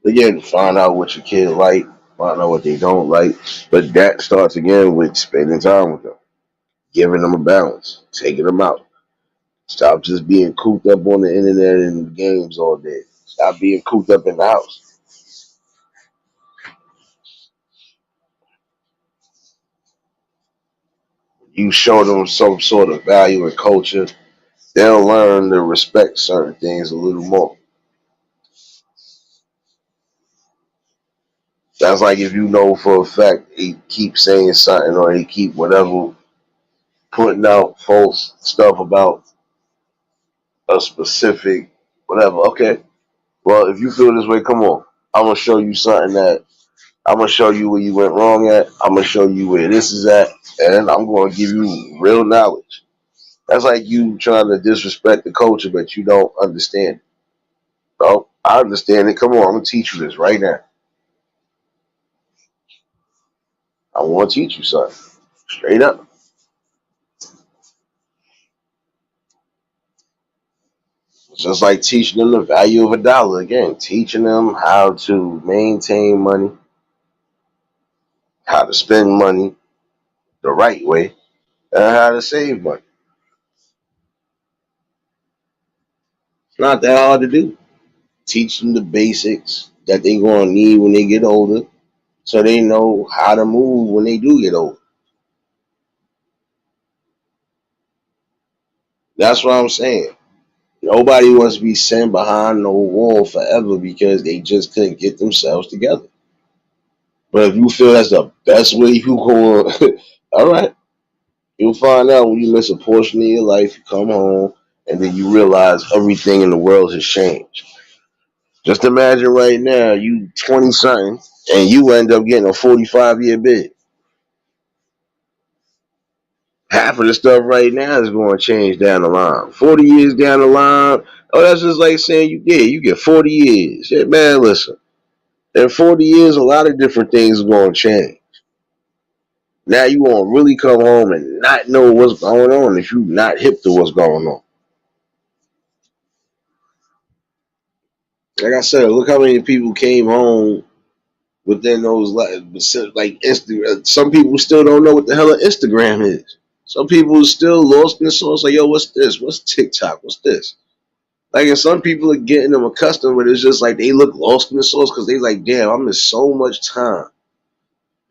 Again, find out what your kids like, find out what they don't like. But that starts again with spending time with them, giving them a balance, taking them out. Stop just being cooped up on the internet and games all day. Stop being cooped up in the house. You show them some sort of value and culture, they'll learn to respect certain things a little more. That's like if you know for a fact he keep saying something or he keep whatever putting out false stuff about a specific whatever. Okay, well if you feel this way, come on. I'm gonna show you something that I'm gonna show you where you went wrong at. I'm gonna show you where this is at, and I'm gonna give you real knowledge. That's like you trying to disrespect the culture, but you don't understand it. So I understand it. Come on, I'm gonna teach you this right now. I want to teach you something. Straight up. It's just like teaching them the value of a dollar. Again, teaching them how to maintain money, how to spend money the right way, and how to save money. It's not that hard to do. Teach them the basics that they're gonna need when they get older, so they know how to move when they do get older. That's what I'm saying. Nobody wants to be sent behind no wall forever because they just couldn't get themselves together. But if you feel that's the best way you go, all right, you'll find out when you miss a portion of your life. You come home and then you realize everything in the world has changed. Just imagine right now, you 20 something, and you end up getting a 45-year bid. Half of the stuff right now is going to change down the line. 40 years down the line, oh, that's just like saying you get 40 years. Shit, man, listen. In 40 years, a lot of different things are going to change. Now you want to really come home and not know what's going on if you're not hip to what's going on. Like I said, look how many people came home within those like Instagram. Some people still don't know what the hell an Instagram is. Some people are still lost in the sauce. Like, yo, what's this? What's TikTok? What's this? Like, and some people are getting them accustomed, but it's just like they look lost in the sauce because they like, damn, I miss so much time.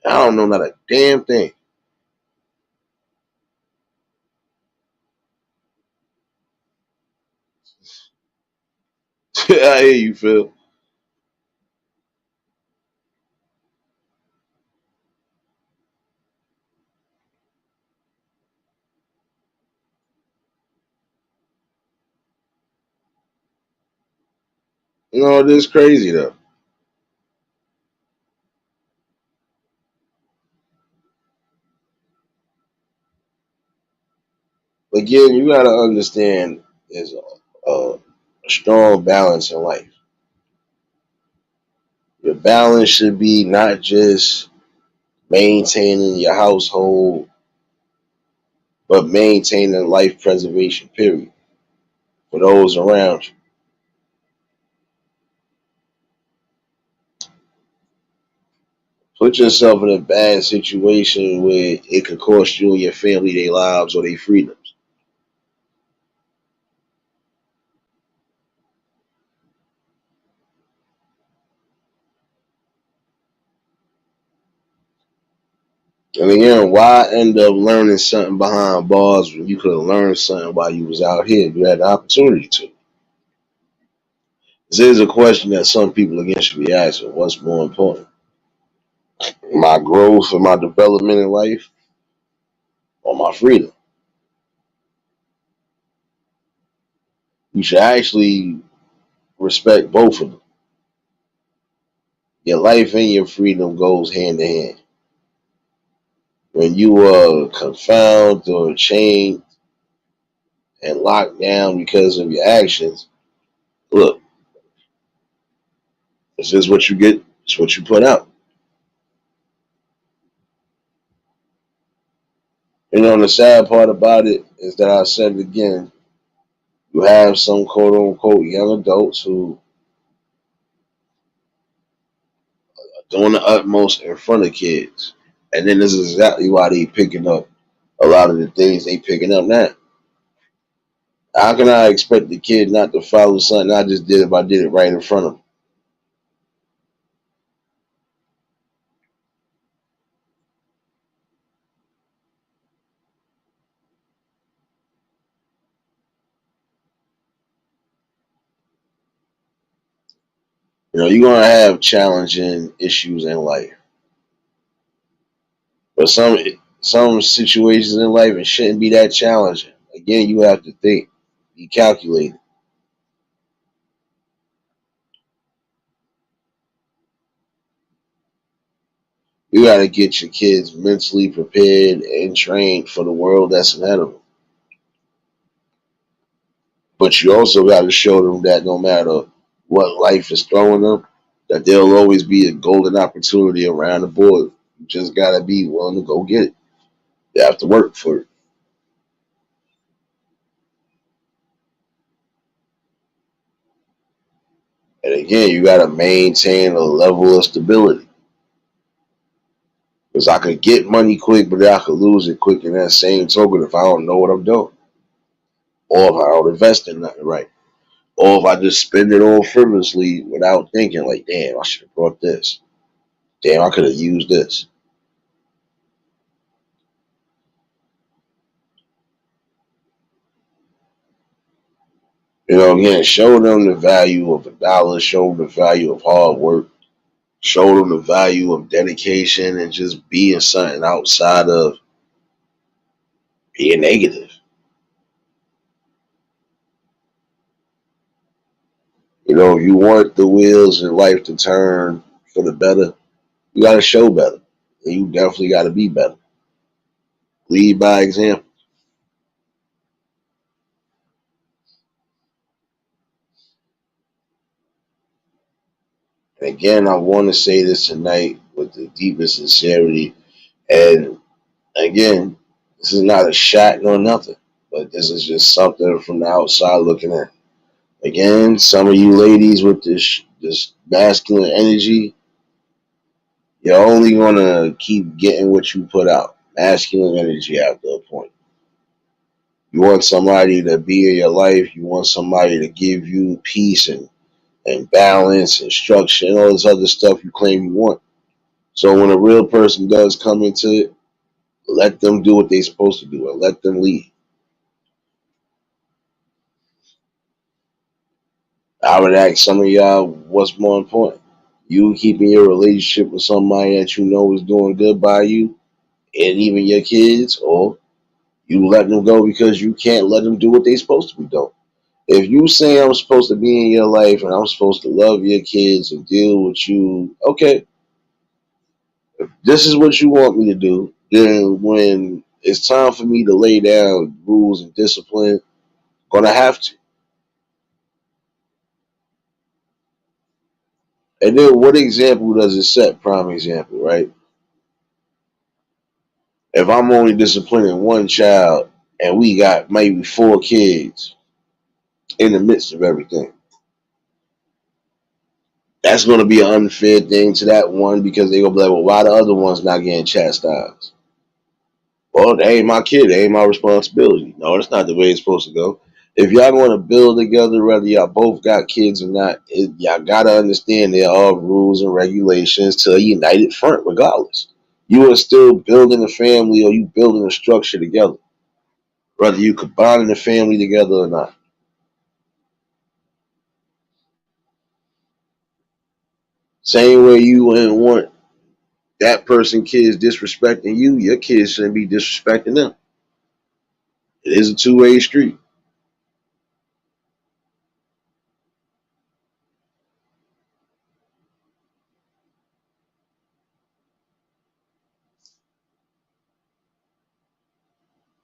I don't know not a damn thing. I hear you, Phil. You know, it is crazy though. Again, you gotta understand there's a strong balance in life. Your balance should be not just maintaining your household, but maintaining life preservation, period, for those around you. Put yourself in a bad situation where it could cost you and your family their lives or their freedoms. And again, why end up learning something behind bars when you could have learned something while you was out here? You had the opportunity to. This is a question that some people again should be asking. What's more important? My growth and my development in life or my freedom? You should actually respect both of them. Your life and your freedom goes hand in hand. When you are confounded or chained and locked down because of your actions, look, this is what you get, it's what you put out. You know, and the sad part about it is that I said it again, you have some quote unquote young adults who are doing the utmost in front of kids. And then this is exactly why they picking up a lot of the things they picking up now. How can I expect the kid not to follow something I just did if I did it right in front of him? You know, you're gonna have challenging issues in life. But some situations in life it shouldn't be that challenging. Again, you have to think, be calculated. You got to get your kids mentally prepared and trained for the world that's ahead of them. But you also got to show them that no matter what life is throwing them, that there'll always be a golden opportunity around the board. You just gotta be willing to go get it. You have to work for it. And again, you gotta maintain a level of stability. Because I could get money quick, but then I could lose it quick in that same token if I don't know what I'm doing. Or if I don't invest in nothing right. Or if I just spend it all frivolously without thinking, like, damn, I should have brought this. Damn, I could have used this. You know, again, show them the value of a dollar, show them the value of hard work, show them the value of dedication and just being something outside of being negative. You know, if you want the wheels in life to turn for the better, you got to show better. And you definitely got to be better. Lead by example. And again, I want to say this tonight with the deepest sincerity. And again, this is not a shot nor nothing, but this is just something from the outside looking in. Again, some of you ladies with this masculine energy, you're only gonna keep getting what you put out. Masculine energy after a point. You want somebody to be in your life. You want somebody to give you peace and balance and structure and all this other stuff you claim you want. So when a real person does come into it, let them do what they're supposed to do and let them lead. I would ask some of y'all what's more important. You keeping your relationship with somebody that you know is doing good by you and even your kids, or you letting them go because you can't let them do what they're supposed to be doing. If you say I'm supposed to be in your life and I'm supposed to love your kids and deal with you, okay, if this is what you want me to do, then when it's time for me to lay down rules and discipline, I'm gonna have to. And then what example does it set? Prime example, right? If I'm only disciplining one child and we got maybe four kids in the midst of everything, that's going to be an unfair thing to that one because they're going to be like, well, why the other one's not getting chastised? Well, they ain't my kid. They ain't my responsibility. No, that's not the way it's supposed to go. If y'all going to build together, whether y'all both got kids or not, y'all got to understand there are rules and regulations to a united front regardless. You are still building a family or you building a structure together, whether you combining the family together or not. Same way you wouldn't want that person kids disrespecting you, your kids shouldn't be disrespecting them. It is a two-way street.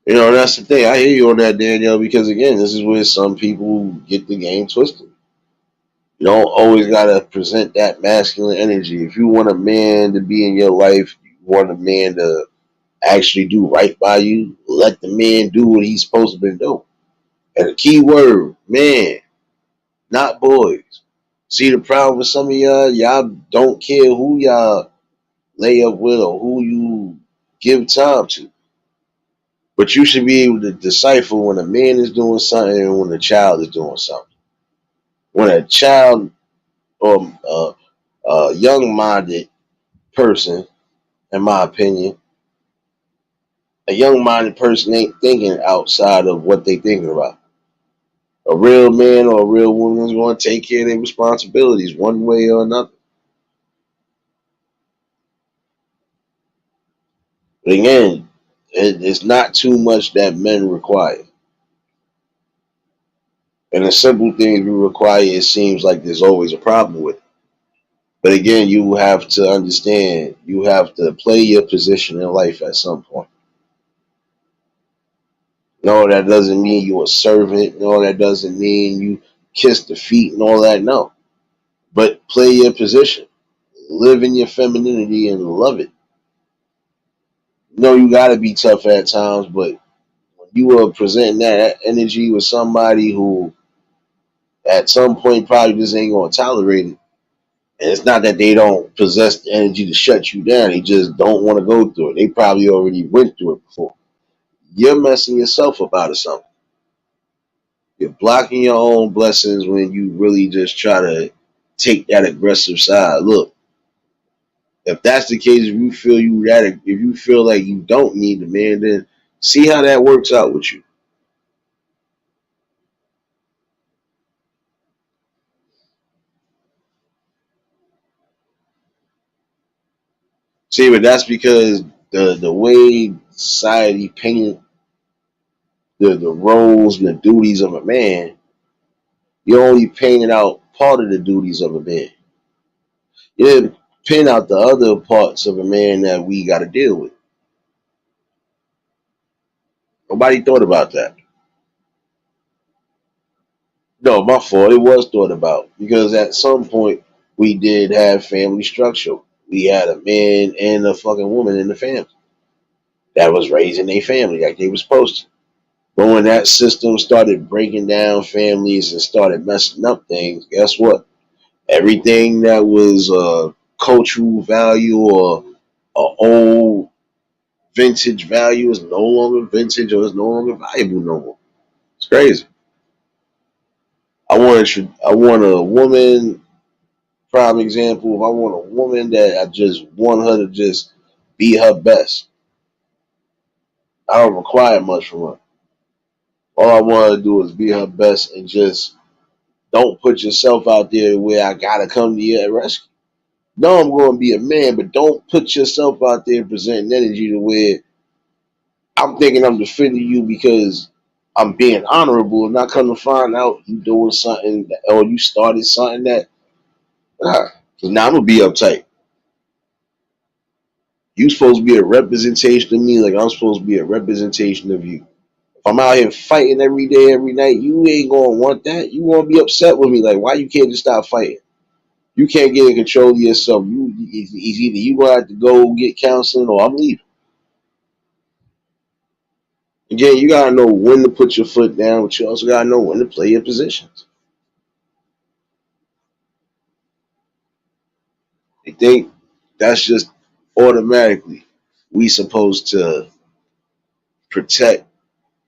You know, that's the thing. I hear you on that, Danielle, because again, this is where some people get the game twisted. You don't always gotta present that masculine energy. If you want a man to be in your life, you want a man to actually do right by you, let the man do what he's supposed to be doing. And the key word, man, not boys. See the problem with some of y'all don't care who y'all lay up with or who you give time to. But you should be able to decipher when a man is doing something and when a child is doing something. When a child or a young-minded person, in my opinion, a young-minded person ain't thinking outside of what they thinking about. A real man or a real woman is going to take care of their responsibilities one way or another. But again, it's not too much that men require. And the simple things we require, it seems like there's always a problem with it. But again, you have to understand, you have to play your position in life at some point. No, that doesn't mean you're a servant. No, that doesn't mean you kiss the feet and all that. No. but play your position, live in your femininity, and love it. No, you gotta be tough at times, but when you are presenting that energy with somebody who at some point probably just ain't gonna tolerate it. And it's not that they don't possess the energy to shut you down. They just don't want to go through it. They probably already went through it before. You're messing yourself up out of something. You're blocking your own blessings when you really just try to take that aggressive side. Look, if that's the case, if you feel like you don't need the man, then see how that works out with you. See, but that's because the way society painted the roles and the duties of a man, you're only painting out part of the duties of a man. You didn't paint out the other parts of a man that we got to deal with. Nobody thought about that. No, my fault. It was thought about because at some point we did have family structure. We had a man and a fucking woman in the family that was raising their family like they were supposed to. But when that system started breaking down families and started messing up things, guess what? Everything that was cultural value or old vintage value is no longer vintage or is no longer valuable no more. It's crazy. I want a woman. Prime example. If I want a woman that I just want her to just be her best, I don't require much from her. All I want her to do is be her best and just don't put yourself out there where I gotta come to your rescue. No, I'm going to be a man, but don't put yourself out there presenting energy to where I'm thinking I'm defending you because I'm being honorable and not come to find out you doing something or you started something that, because now I'm going to be uptight. You supposed to be a representation of me like I'm supposed to be a representation of you. If I'm out here fighting every day, every night, you ain't going to want that. You going to be upset with me. Like, why you can't just stop fighting? You can't get in control of yourself. It's either you going to have to go get counseling or I'm leaving. Again, you gotta know when to put your foot down, but you also gotta know when to play your positions. I think that's just automatically we supposed to protect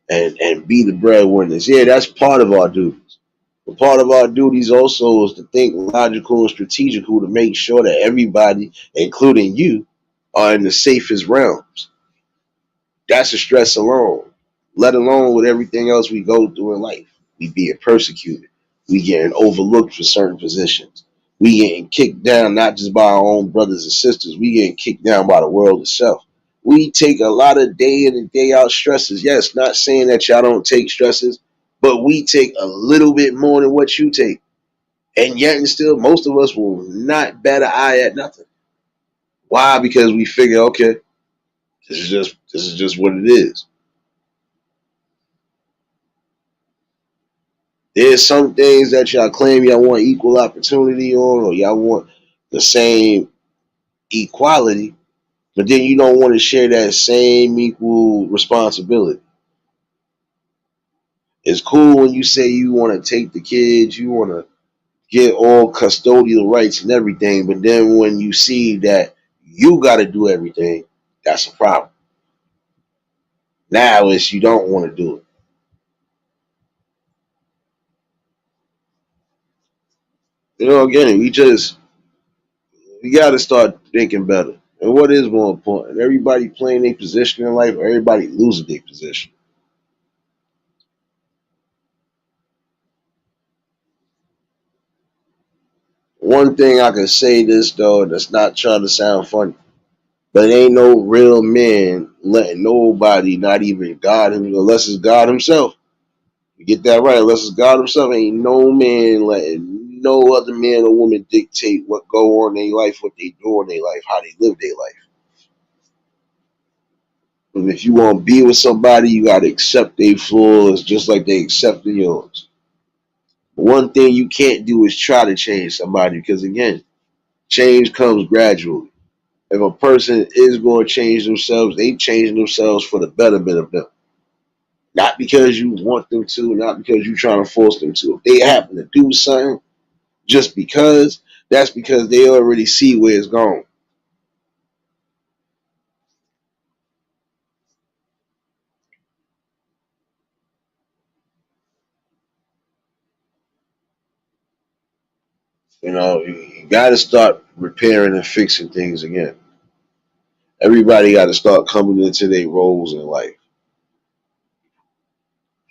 and be the breadwinners. Yeah, that's part of our duties. But part of our duties also is to think logical and strategical to make sure that everybody, including you, are in the safest realms. That's a stress alone, let alone with everything else we go through in life. We being persecuted. We getting overlooked for certain positions. We getting kicked down not just by our own brothers and sisters. We getting kicked down by the world itself. We take a lot of day in and day out stresses. Yes, not saying that y'all don't take stresses, but we take a little bit more than what you take. And yet and still most of us will not bat an eye at nothing. Why? Because we figure, okay, this is just what it is. There's some things that y'all claim y'all want equal opportunity on, or y'all want the same equality, but then you don't want to share that same equal responsibility. It's cool when you say you want to take the kids, you want to get all custodial rights and everything, but then when you see that you got to do everything, that's a problem. Now it's you don't want to do it. You know, again, we got to start thinking better. And what is more important? Everybody playing their position in life, or everybody losing their position? One thing I can say this though, that's not trying to sound funny, but ain't no real man letting nobody, not even God, unless it's God Himself. You get that right, unless it's God Himself, ain't no man letting no other man or woman dictate what go on in their life, what they do in their life, how they live their life. And if you want to be with somebody, you got to accept their flaws just like they accepting yours. One thing you can't do is try to change somebody because again, change comes gradually. If a person is going to change themselves, they change themselves for the betterment of them. Not because you want them to, not because you're trying to force them to. If they happen to do something just because, that's because they already see where it's going. You got to start repairing and fixing things again. Everybody got to start coming into their roles in life.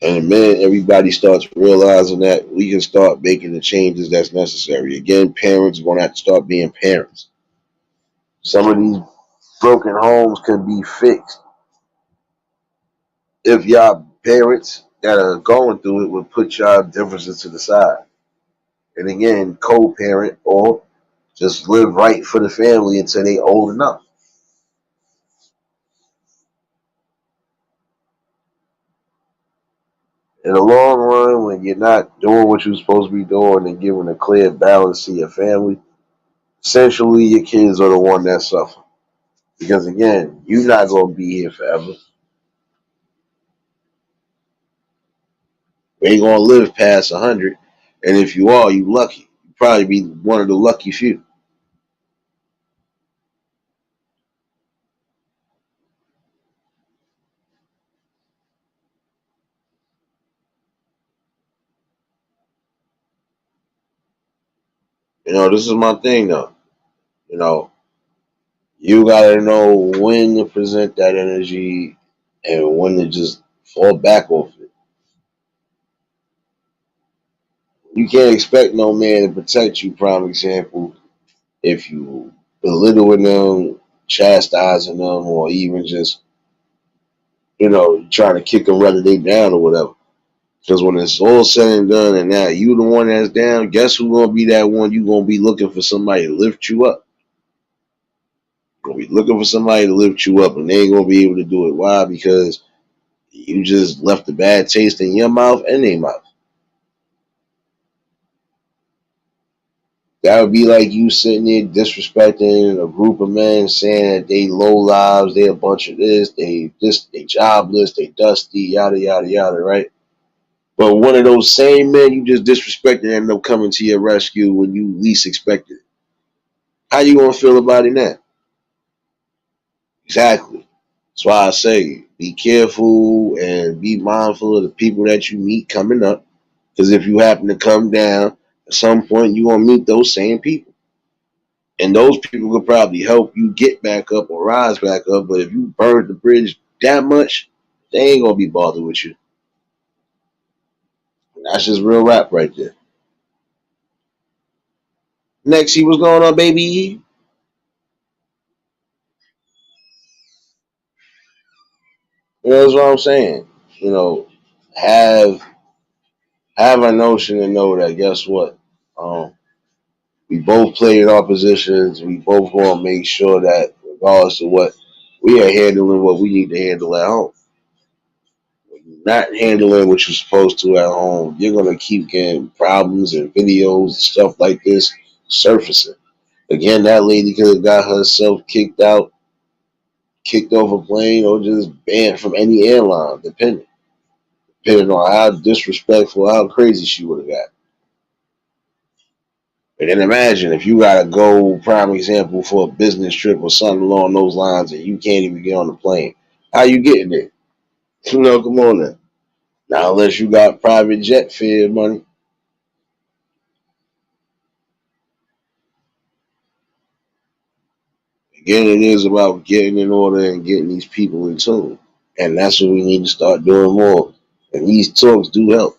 And the minute everybody starts realizing that, we can start making the changes that's necessary. Again, parents are going to have to start being parents. Some of these broken homes can be fixed if y'all parents that are going through it would put y'all differences to the side. And again, co-parent or just live right for the family until they old enough. In the long run, when you're not doing what you're supposed to be doing and giving a clear balance to your family, essentially your kids are the one that suffer. Because again, you're not going to be here forever. You ain't going to live past 100. And if you are, you lucky. You probably be one of the lucky few. This is my thing though. You know, you gotta know when to present that energy and when to just fall back off it. You can't expect no man to protect you, prime example, if you belittling them, chastising them, or even just, trying to kick them rather they down or whatever. Because when it's all said and done and now you the one that's down, guess who gonna be that one? You gonna be looking for somebody to lift you up. You're gonna be looking for somebody to lift you up and they ain't gonna be able to do it. Why? Because you just left a bad taste in your mouth and their mouth. That would be like you sitting there disrespecting a group of men, saying that they low lives, they a bunch of they jobless, they dusty, yada yada yada, right? But one of those same men you just disrespected end up coming to your rescue when you least expected it. How you gonna feel about it now? Exactly. That's why I say be careful and be mindful of the people that you meet coming up. Because if you happen to come down, at some point you're gonna meet those same people. And those people could probably help you get back up or rise back up. But if you burned the bridge that much, they ain't gonna be bothered with you. And that's just real rap right there. Next, see what's going on, baby. That's what I'm saying. You know, have have a notion and know that guess what? Um, we both play in our positions. We both want to make sure that regardless of what, we are handling what we need to handle at home. Not handling what you're supposed to at home, you're gonna keep getting problems and videos and stuff like this surfacing. Again, that lady could have got herself kicked out, kicked off a plane, or just banned from any airline, depending on how disrespectful, how crazy she would have got. And then imagine if you gotta go, prime example, for a business trip or something along those lines, and you can't even get on the plane. How you getting there? Come on now. Now, unless you got private jet fare money. Again, it is about getting in order and getting these people in tune. And that's what we need to start doing more. And these talks do help.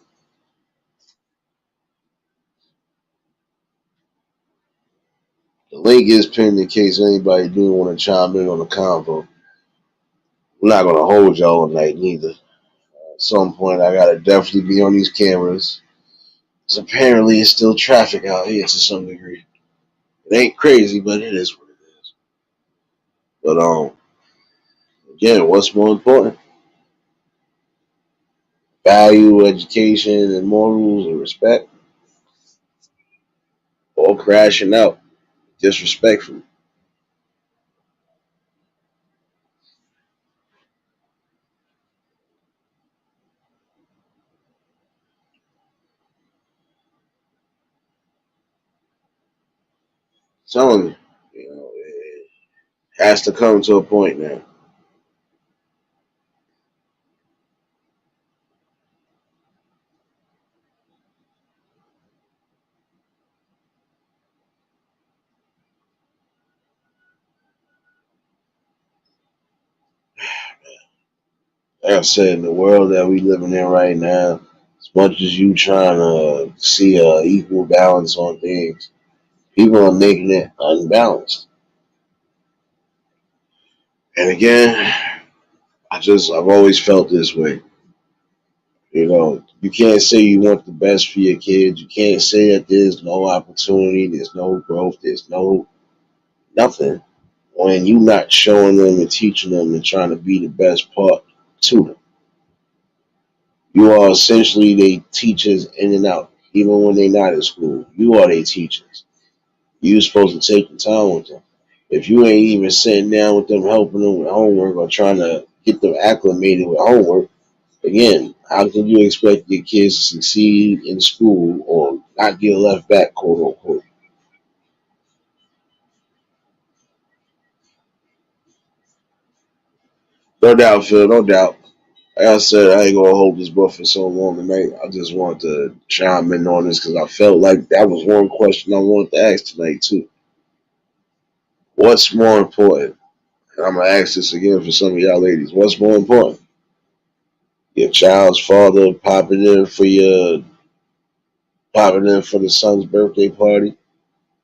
The link is pinned in case anybody do want to chime in on the convo. I'm not going to hold y'all all night neither. At some point, I got to definitely be on these cameras. Because apparently, it's still traffic out here to some degree. It ain't crazy, but it is what it is. But, again, what's more important? Value, education, and morals and respect. crashing out disrespectfully. Telling you, it has to come to a point now. Like I said, in the world that we living in right now, as much as you trying to see a equal balance on things, people are making it unbalanced. And again, I've always felt this way. You can't say you want the best for your kids. You can't say that there's no opportunity, there's no growth, there's no nothing when you not showing them and teaching them and trying to be the best part to them. You are essentially they teachers in and out, even when they're not in school. You are their teachers. You're supposed to take the time with them. If you ain't even sitting down with them, helping them with homework or trying to get them acclimated with homework, again, how can you expect your kids to succeed in school or not get left back, quote unquote? No doubt, Phil, no doubt. Like I said, I ain't gonna hold this book for so long tonight. I just wanted to chime in on this because I felt like that was one question I wanted to ask tonight too. What's more important? And I'm gonna ask this again for some of y'all ladies. What's more important? Your child's father popping in for the son's birthday party,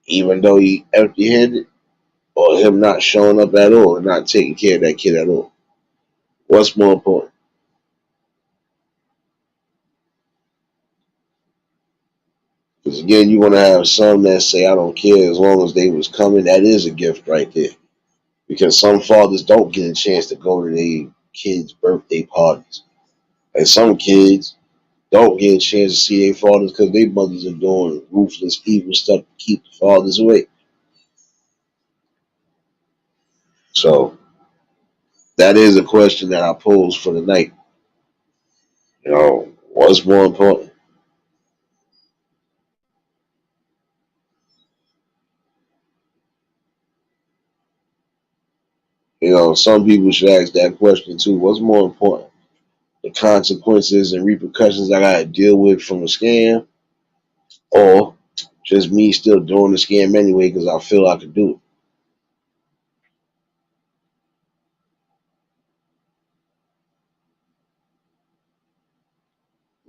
even though he empty-handed, or him not showing up at all and not taking care of that kid at all. What's more important? Because again, you want to have some that say, "I don't care as long as they was coming." That is a gift right there. Because some fathers don't get a chance to go to their kids' birthday parties, and some kids don't get a chance to see their fathers because their mothers are doing ruthless, evil stuff to keep the fathers away. So that is a question that I pose for the night. What's more important? Some people should ask that question too. What's more important? The consequences and repercussions I gotta deal with from a scam, or just me still doing the scam anyway because I feel I could do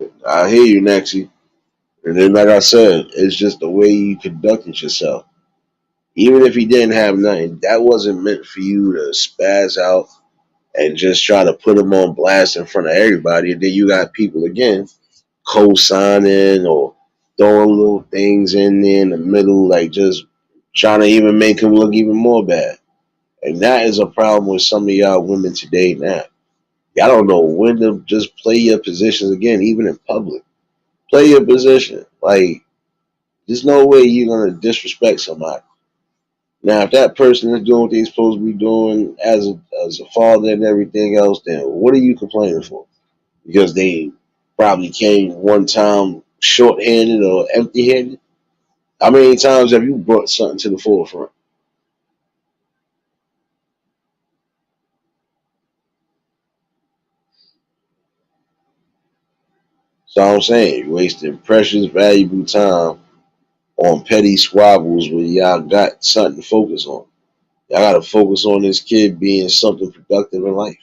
it. I hear you, Nexie. And then, like I said, it's just the way you conducted yourself. Even if he didn't have nothing, that wasn't meant for you to spaz out and just try to put him on blast in front of everybody. And then you got people again co-signing or throwing little things in there in the middle, like just trying to even make him look even more bad. And that is a problem with some of y'all women today now. Y'all don't know when to just play your positions again, even in public. Play your position. Like, there's no way you're gonna disrespect somebody. Now, if that person is doing what they're supposed to be doing as a father and everything else, then what are you complaining for? Because they probably came one time short-handed or empty-handed. How many times have you brought something to the forefront? So I'm saying, you're wasting precious, valuable time on petty squabbles when y'all got something to focus on. Y'all got to focus on this kid being something productive in life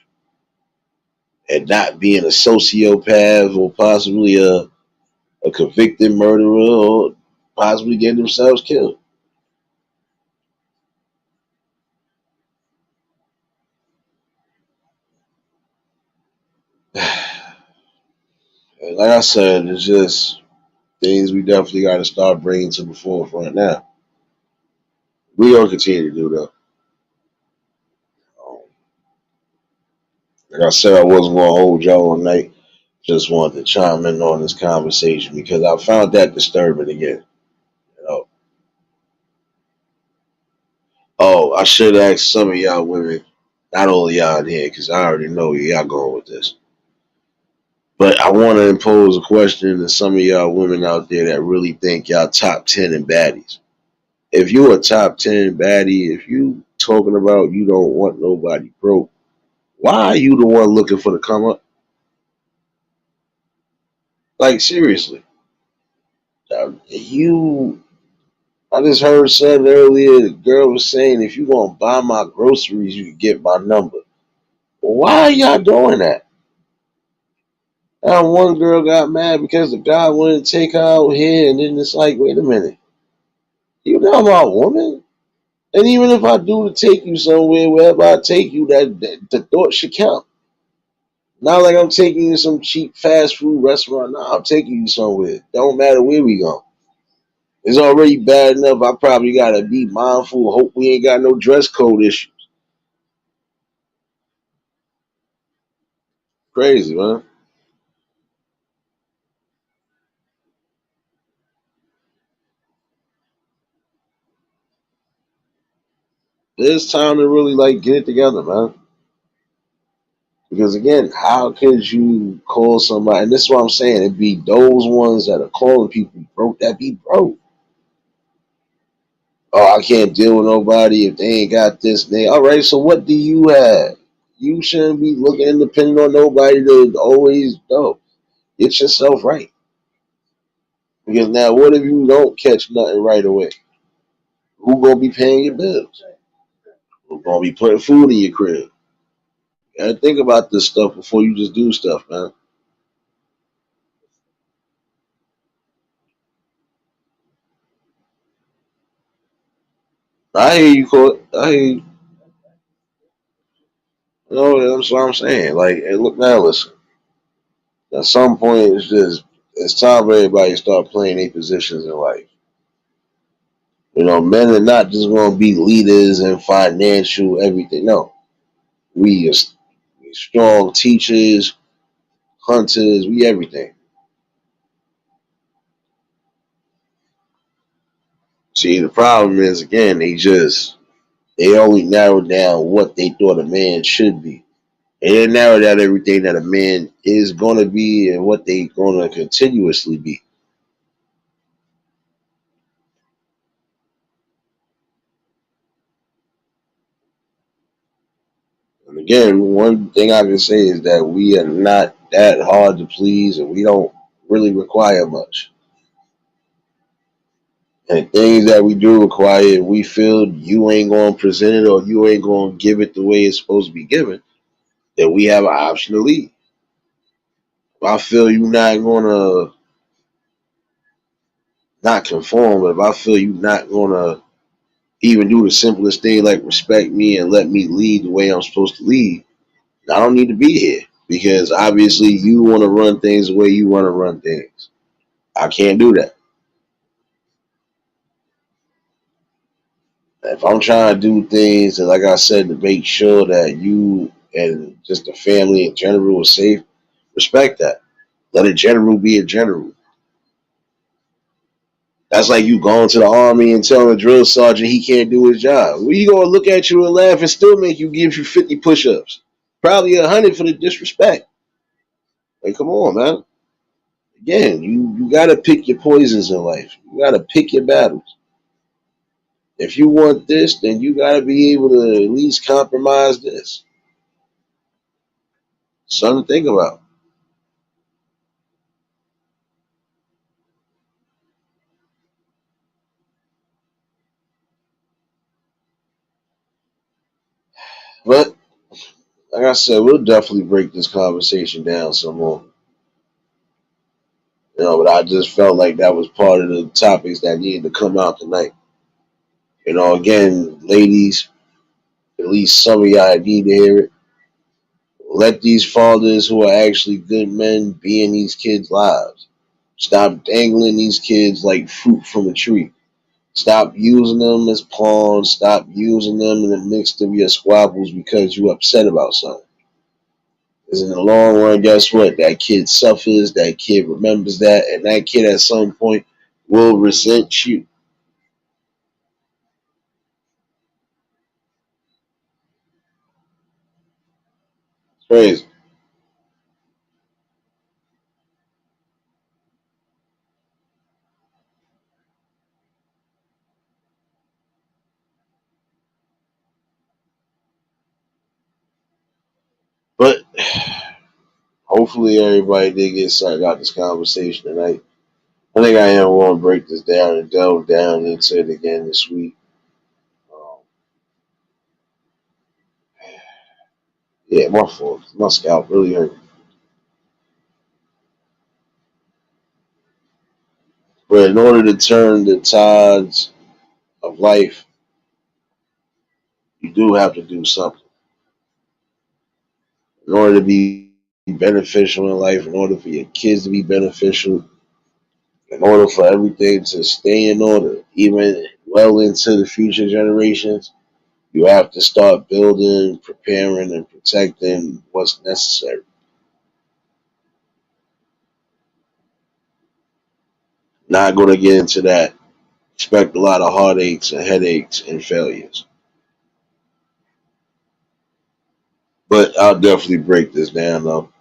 and not being a sociopath or possibly a convicted murderer or possibly getting themselves killed. And like I said, it's just things we definitely got to start bringing to the forefront now. We gonna continue to do though. Um, like I said, I wasn't gonna hold y'all all night. Just wanted to chime in on this conversation because I found that disturbing again. You know, I should ask some of y'all women, not all of y'all in here, because I already know where y'all going with this. But I want to impose a question to some of y'all women out there that really think y'all top 10 in baddies. If you a top 10 baddie, if you talking about you don't want nobody broke, why are you the one looking for the come up? Like, seriously. You, I just heard said earlier, the girl was saying, if you going to buy my groceries, you can get my number. Why are y'all doing that? Now, one girl got mad because the guy wanted to take her out here, and then it's like, wait a minute. You know my woman? And even if I do to take you somewhere, wherever I take you, that the thought should count. Not like I'm taking you to some cheap fast food restaurant. No, I'm taking you somewhere. Don't matter where we go. It's already bad enough. I probably gotta be mindful. Hope we ain't got no dress code issues. Crazy, man. It's time to really like get it together, man. Because again, how could you call somebody? And this is what I'm saying. It'd be those ones that are calling people broke that be broke. Oh, I can't deal with nobody if they ain't got this. They all right. So what do you have? You shouldn't be looking and depending on nobody to always know. Get yourself right. Because now, what if you don't catch nothing right away? Who gonna be paying your bills? Who gonna be putting food in your crib? You gotta think about this stuff before you just do stuff, man. I hear you, Court. I hear you. No, that's what I'm saying. Like, hey, look now, listen. At some point, it's time for everybody to start playing their positions in life. Men are not just going to be leaders and financial everything. No, we are strong teachers, hunters, we everything. See, the problem is again, they only narrowed down what they thought a man should be. They didn't narrow down everything that a man is going to be and what they going to continuously be. And again, one thing I can say is that we are not that hard to please, and we don't really require much. And things that we do require, if we feel you ain't going to present it or you ain't going to give it the way it's supposed to be given, then we have an option to leave. If I feel you not going to not conform, but if I feel you not going to even do the simplest thing like respect me and let me lead the way I'm supposed to lead, I don't need to be here because obviously you want to run things the way you want to run things. I can't do that. If I'm trying to do things, and like I said, to make sure that you and just the family in general is safe, respect that. Let a general be a general. That's like you going to the army and telling a drill sergeant he can't do his job. We gonna look at you and laugh and still make you give you 50 push-ups, probably 100 for the disrespect. Like, come on, man. Again, you gotta pick your poisons in life. You gotta pick your battles. If you want this, then you gotta be able to at least compromise this. Something to think about. But like I said, we'll definitely break this conversation down some more. But I just felt like that was part of the topics that needed to come out tonight. Again, ladies, at least some of y'all need to hear it. Let these fathers who are actually good men be in these kids' lives. Stop dangling these kids like fruit from a tree. Stop using them as pawns. Stop using them in the midst of your squabbles because you're upset about something. Because in the long run, guess what? That kid suffers, that kid remembers that, and that kid at some point will resent you. Crazy. But hopefully everybody did get something out this conversation tonight. I think I am going to break this down and delve down into it again this week. Um, yeah, my fault. My scalp really hurt. But in order to turn the tides of life, you do have to do something. In order to be beneficial in life, in order for your kids to be beneficial, in order for everything to stay in order, even well into the future generations, you have to start building, preparing, and protecting what's necessary. Not going to get into that. Expect a lot of heartaches and headaches and failures. But I'll definitely break this down though.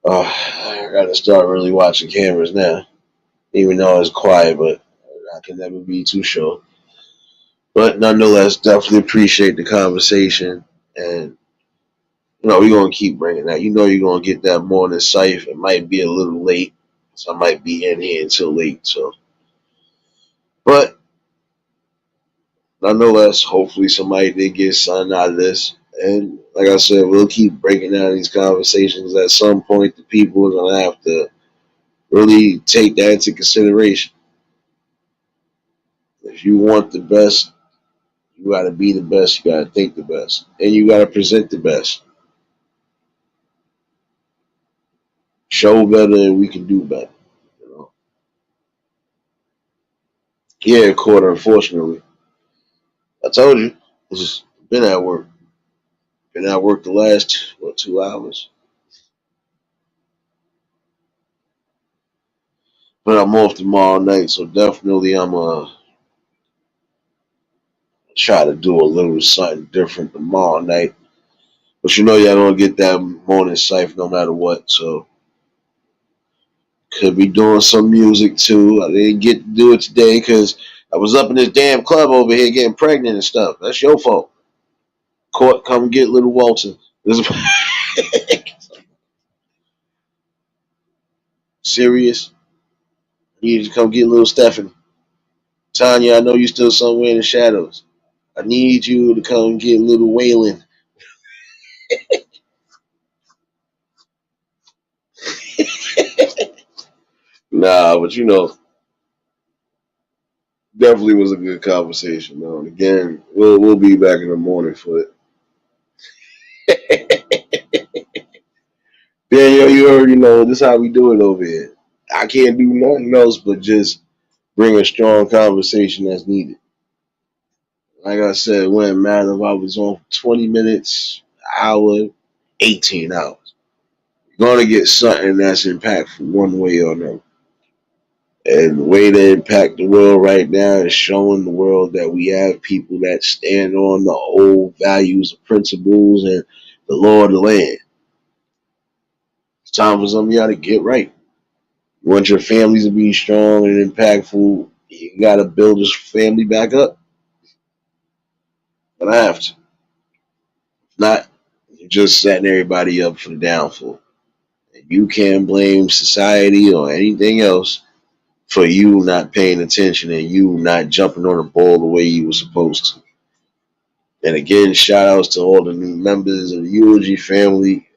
I got to start really watching cameras now, even though it's quiet, but I can never be too sure. But nonetheless, definitely appreciate the conversation. And, we're going to keep bringing that. You're going to get that morning safe. It might be a little late, so I might be in here until late. So, but nonetheless, hopefully somebody did get something out of this. And like I said, we'll keep breaking down these conversations. At some point, the people are going to have to really take that into consideration. If you want the best, you got to be the best. You got to think the best, and you got to present the best. Show better, and we can do better. You know? Yeah, quarter. Unfortunately, I told you, it's just been at work. Been at work the last 2 hours, but I'm off tomorrow night, so definitely I'm try to do a little something different tomorrow night. But y'all don't get that morning safe no matter what. So could be doing some music too. I didn't get to do it today because I was up in this damn club over here getting pregnant and stuff. That's your fault. Court, come get little Walter. This is serious. I need you to come get little Stephanie. Tanya, I know you still somewhere in the shadows. I need you to come get little Waylon. Nah, but definitely was a good conversation, though. And again, we'll be back in the morning for it. Daniel, you already know this is how we do it over here. I can't do nothing else but just bring a strong conversation that's needed. Like I said, it wouldn't matter if I was on 20 minutes, hour, 18 hours. You're gonna get something that's impactful one way or another. And the way to impact the world right now is showing the world that we have people that stand on the old values, principles, and the law of the land. It's time for some of y'all to get right. You want your families to be strong and impactful, you got to build this family back up. But I have to. If not, you're just setting everybody up for the downfall. And you can't blame society or anything else for you not paying attention and you not jumping on the ball the way you were supposed to. And again, shout outs to all the new members of the Eulogy family.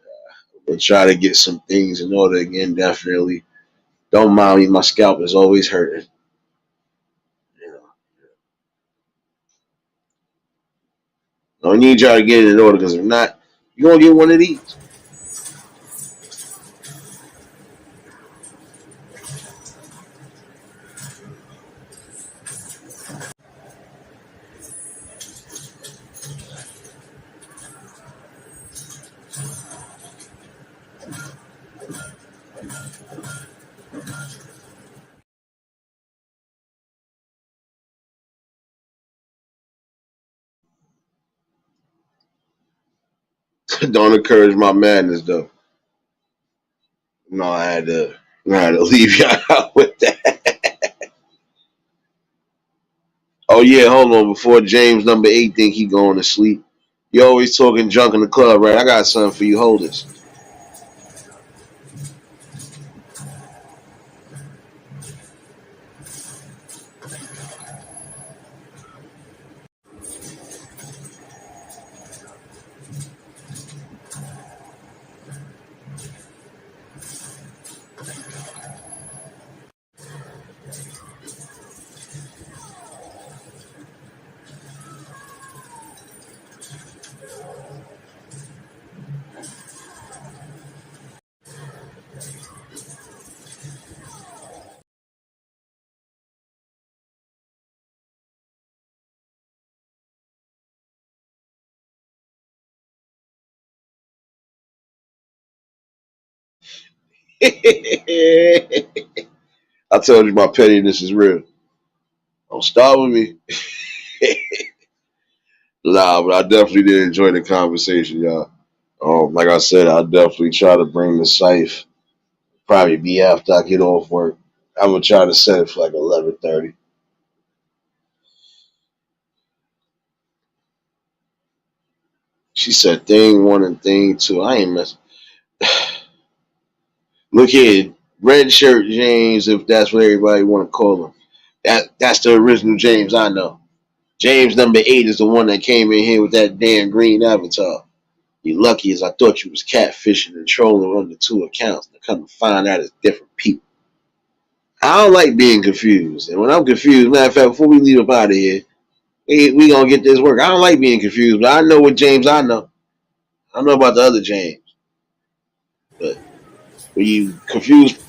We'll try to get some things in order again, definitely. Don't mind me, my scalp is always hurting. You know. I need y'all to get it in order because if not, you're gonna get one of these. Don't encourage my madness though. No, I had to leave y'all out with that. Oh yeah, hold on. Before James number 8 think he going to sleep. You always talking junk in the club, right? I got something for you. Hold this. I told you my pettiness is real. Don't start with me. Nah, but I definitely did enjoy the conversation, y'all. Like I said, I'll definitely try to bring the Scythe. Probably be after I get off work. I'm gonna try to set it for like 11:30. She said thing one and thing two. I ain't mess. Look here, red shirt James, if that's what everybody want to call him. That's the original James I know. James number 8 is the one that came in here with that damn green avatar. You lucky as I thought you was catfishing and trolling under 2 accounts. To come to find out it's different people. I don't like being confused. And when I'm confused, matter of fact, before we leave up out of here, we gonna get this work. I don't like being confused, but I know what James I know. I don't know about the other James. But when you confused,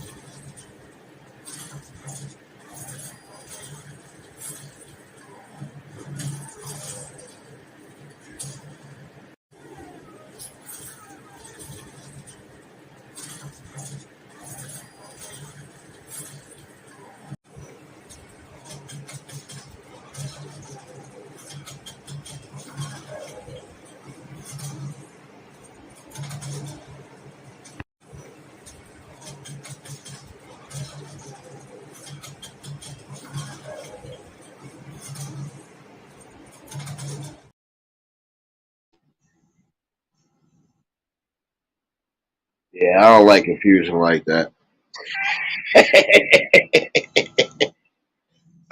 yeah, I don't like confusion like that.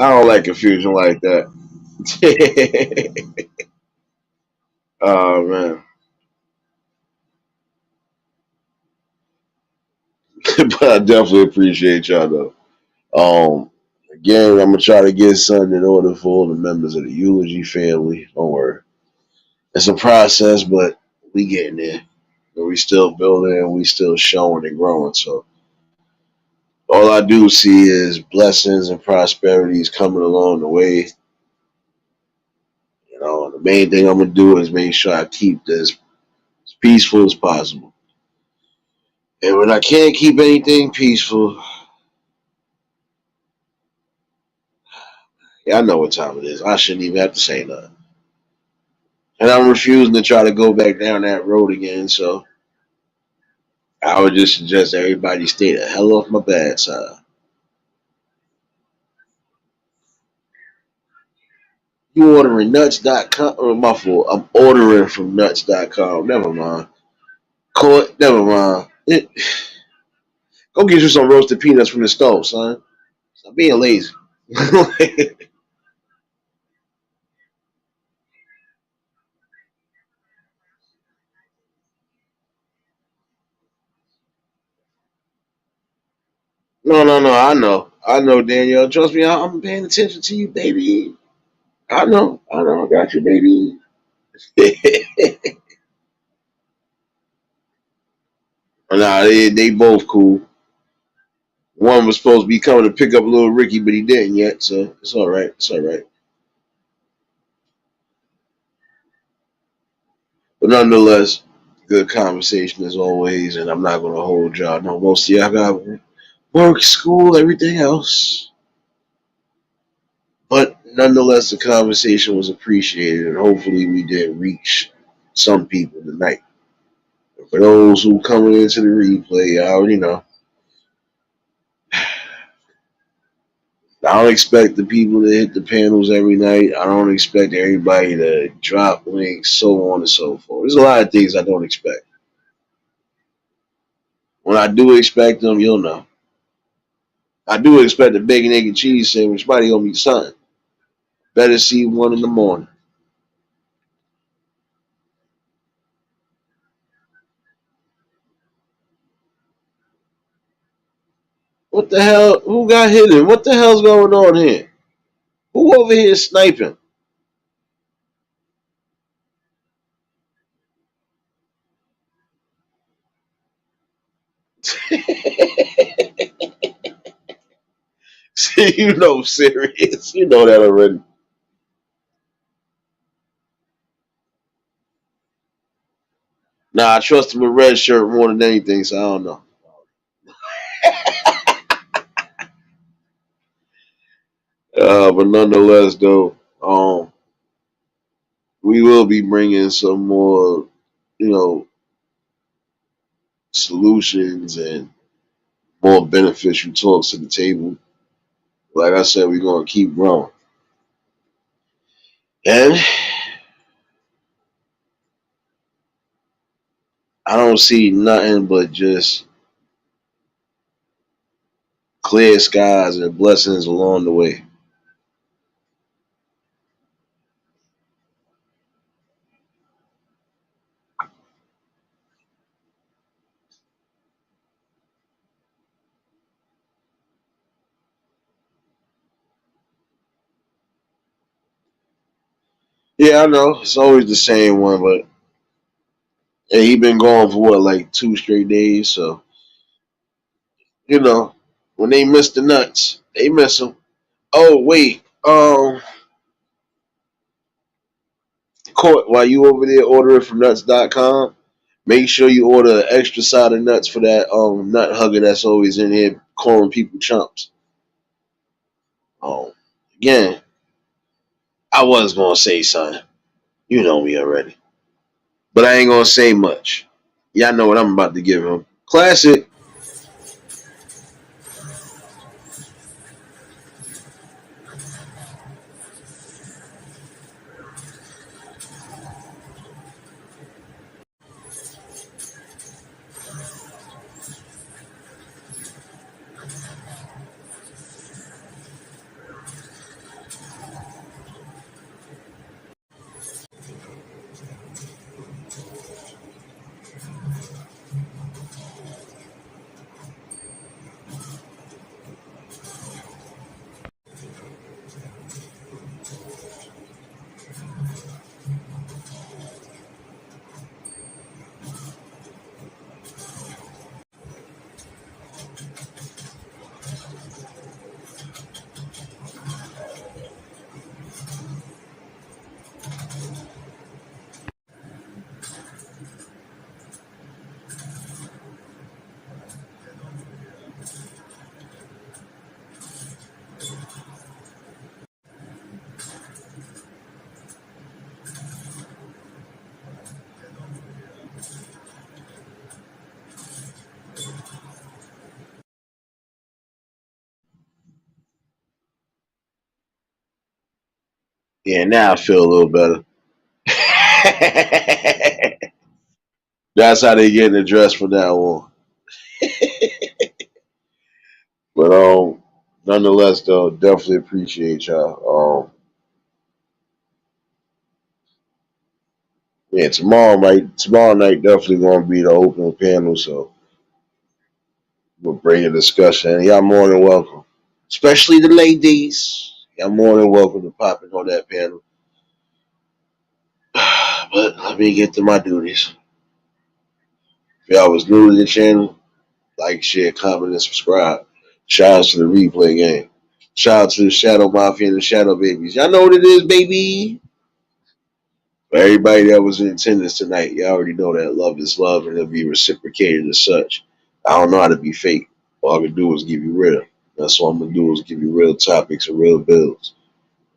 I don't like confusion like that. Oh man. But I definitely appreciate y'all though. Again, I'm gonna try to get something in order for all the members of the eulogy family. Don't worry. It's a process, but we getting there. We still building and we still showing and growing. So all I do see is blessings and prosperities coming along the way. The main thing I'm gonna do is make sure I keep this as peaceful as possible. And when I can't keep anything peaceful, yeah, I know what time it is. I shouldn't even have to say nothing. And I'm refusing to try to go back down that road again. So I would just suggest everybody stay the hell off my bad side. You ordering nuts.com? Oh, my fault. I'm ordering from nuts.com. Never mind. Never mind. Go get you some roasted peanuts from the stove, son. Stop being lazy. No, no, no. I know. I know, Danielle. Trust me, I'm paying attention to you, baby. I know. I know. I got you, baby. Nah, they both cool. One was supposed to be coming to pick up little Ricky, but he didn't yet, so it's all right. It's all right. But nonetheless, good conversation as always, and I'm not going to hold y'all. No, most of y'all got work, school, everything else. But nonetheless, the conversation was appreciated, and hopefully we did reach some people tonight. For those who coming into the replay, I already know. I don't expect the people to hit the panels every night. I don't expect everybody to drop links, so on and so forth. There's a lot of things I don't expect. When I do expect them, you'll know. I do expect a bacon, egg, and cheese sandwich. Somebody owe me something. Better see one in the morning. What the hell? Who got hit? What the hell's going on here? Who over here sniping? See, you know, serious. You know that already. Nah, I trust him with red shirt more than anything, so I don't know. But nonetheless, though, we will be bringing some more, you know, solutions and more beneficial talks to the table. Like I said, we're gonna keep growing, and I don't see nothing but just clear skies and blessings along the way. Yeah, I know it's always the same one, but yeah, he been going for what, like 2 straight days. So you know, when they miss the nuts, they miss them. Oh wait, Court, while you over there ordering from nuts.com, make sure you order an extra side of nuts for that nut hugger that's always in here calling people chumps. Um, Again, I was gonna say something. You know me already, but I ain't gonna say much. Y'all know what I'm about to give him. Classic. Yeah, now I feel a little better. That's how they getting addressed from now on. But nonetheless, though, definitely appreciate y'all. Yeah, tomorrow night definitely gonna be the open panel, so we'll bring a discussion. And y'all more than welcome, especially the ladies. Y'all more than welcome to pop in on that panel. But let me get to my duties. If y'all was new to the channel, like, share, comment, and subscribe. Shout out to the replay game. Shout out to the Shadow Mafia and the Shadow Babies. Y'all know what it is, baby. For everybody that was in attendance tonight, you already know that love is love and it'll be reciprocated as such. I don't know how to be fake. All I can do is give you real. That's all I'm gonna do is give you real topics and real bills.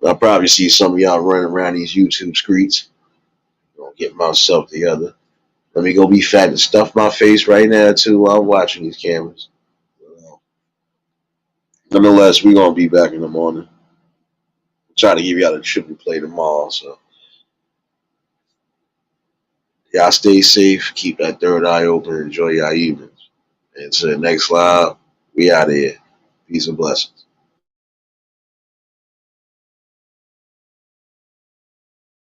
I'll probably see some of y'all running around these YouTube streets. Gonna get myself together. Let me go be fat and stuff my face right now too while I'm watching these cameras. Nonetheless, we're gonna be back in the morning. Trying to give y'all a triple play tomorrow. So y'all stay safe, keep that third eye open, enjoy your evenings. And to the next live, we out of here. Peace and blessings.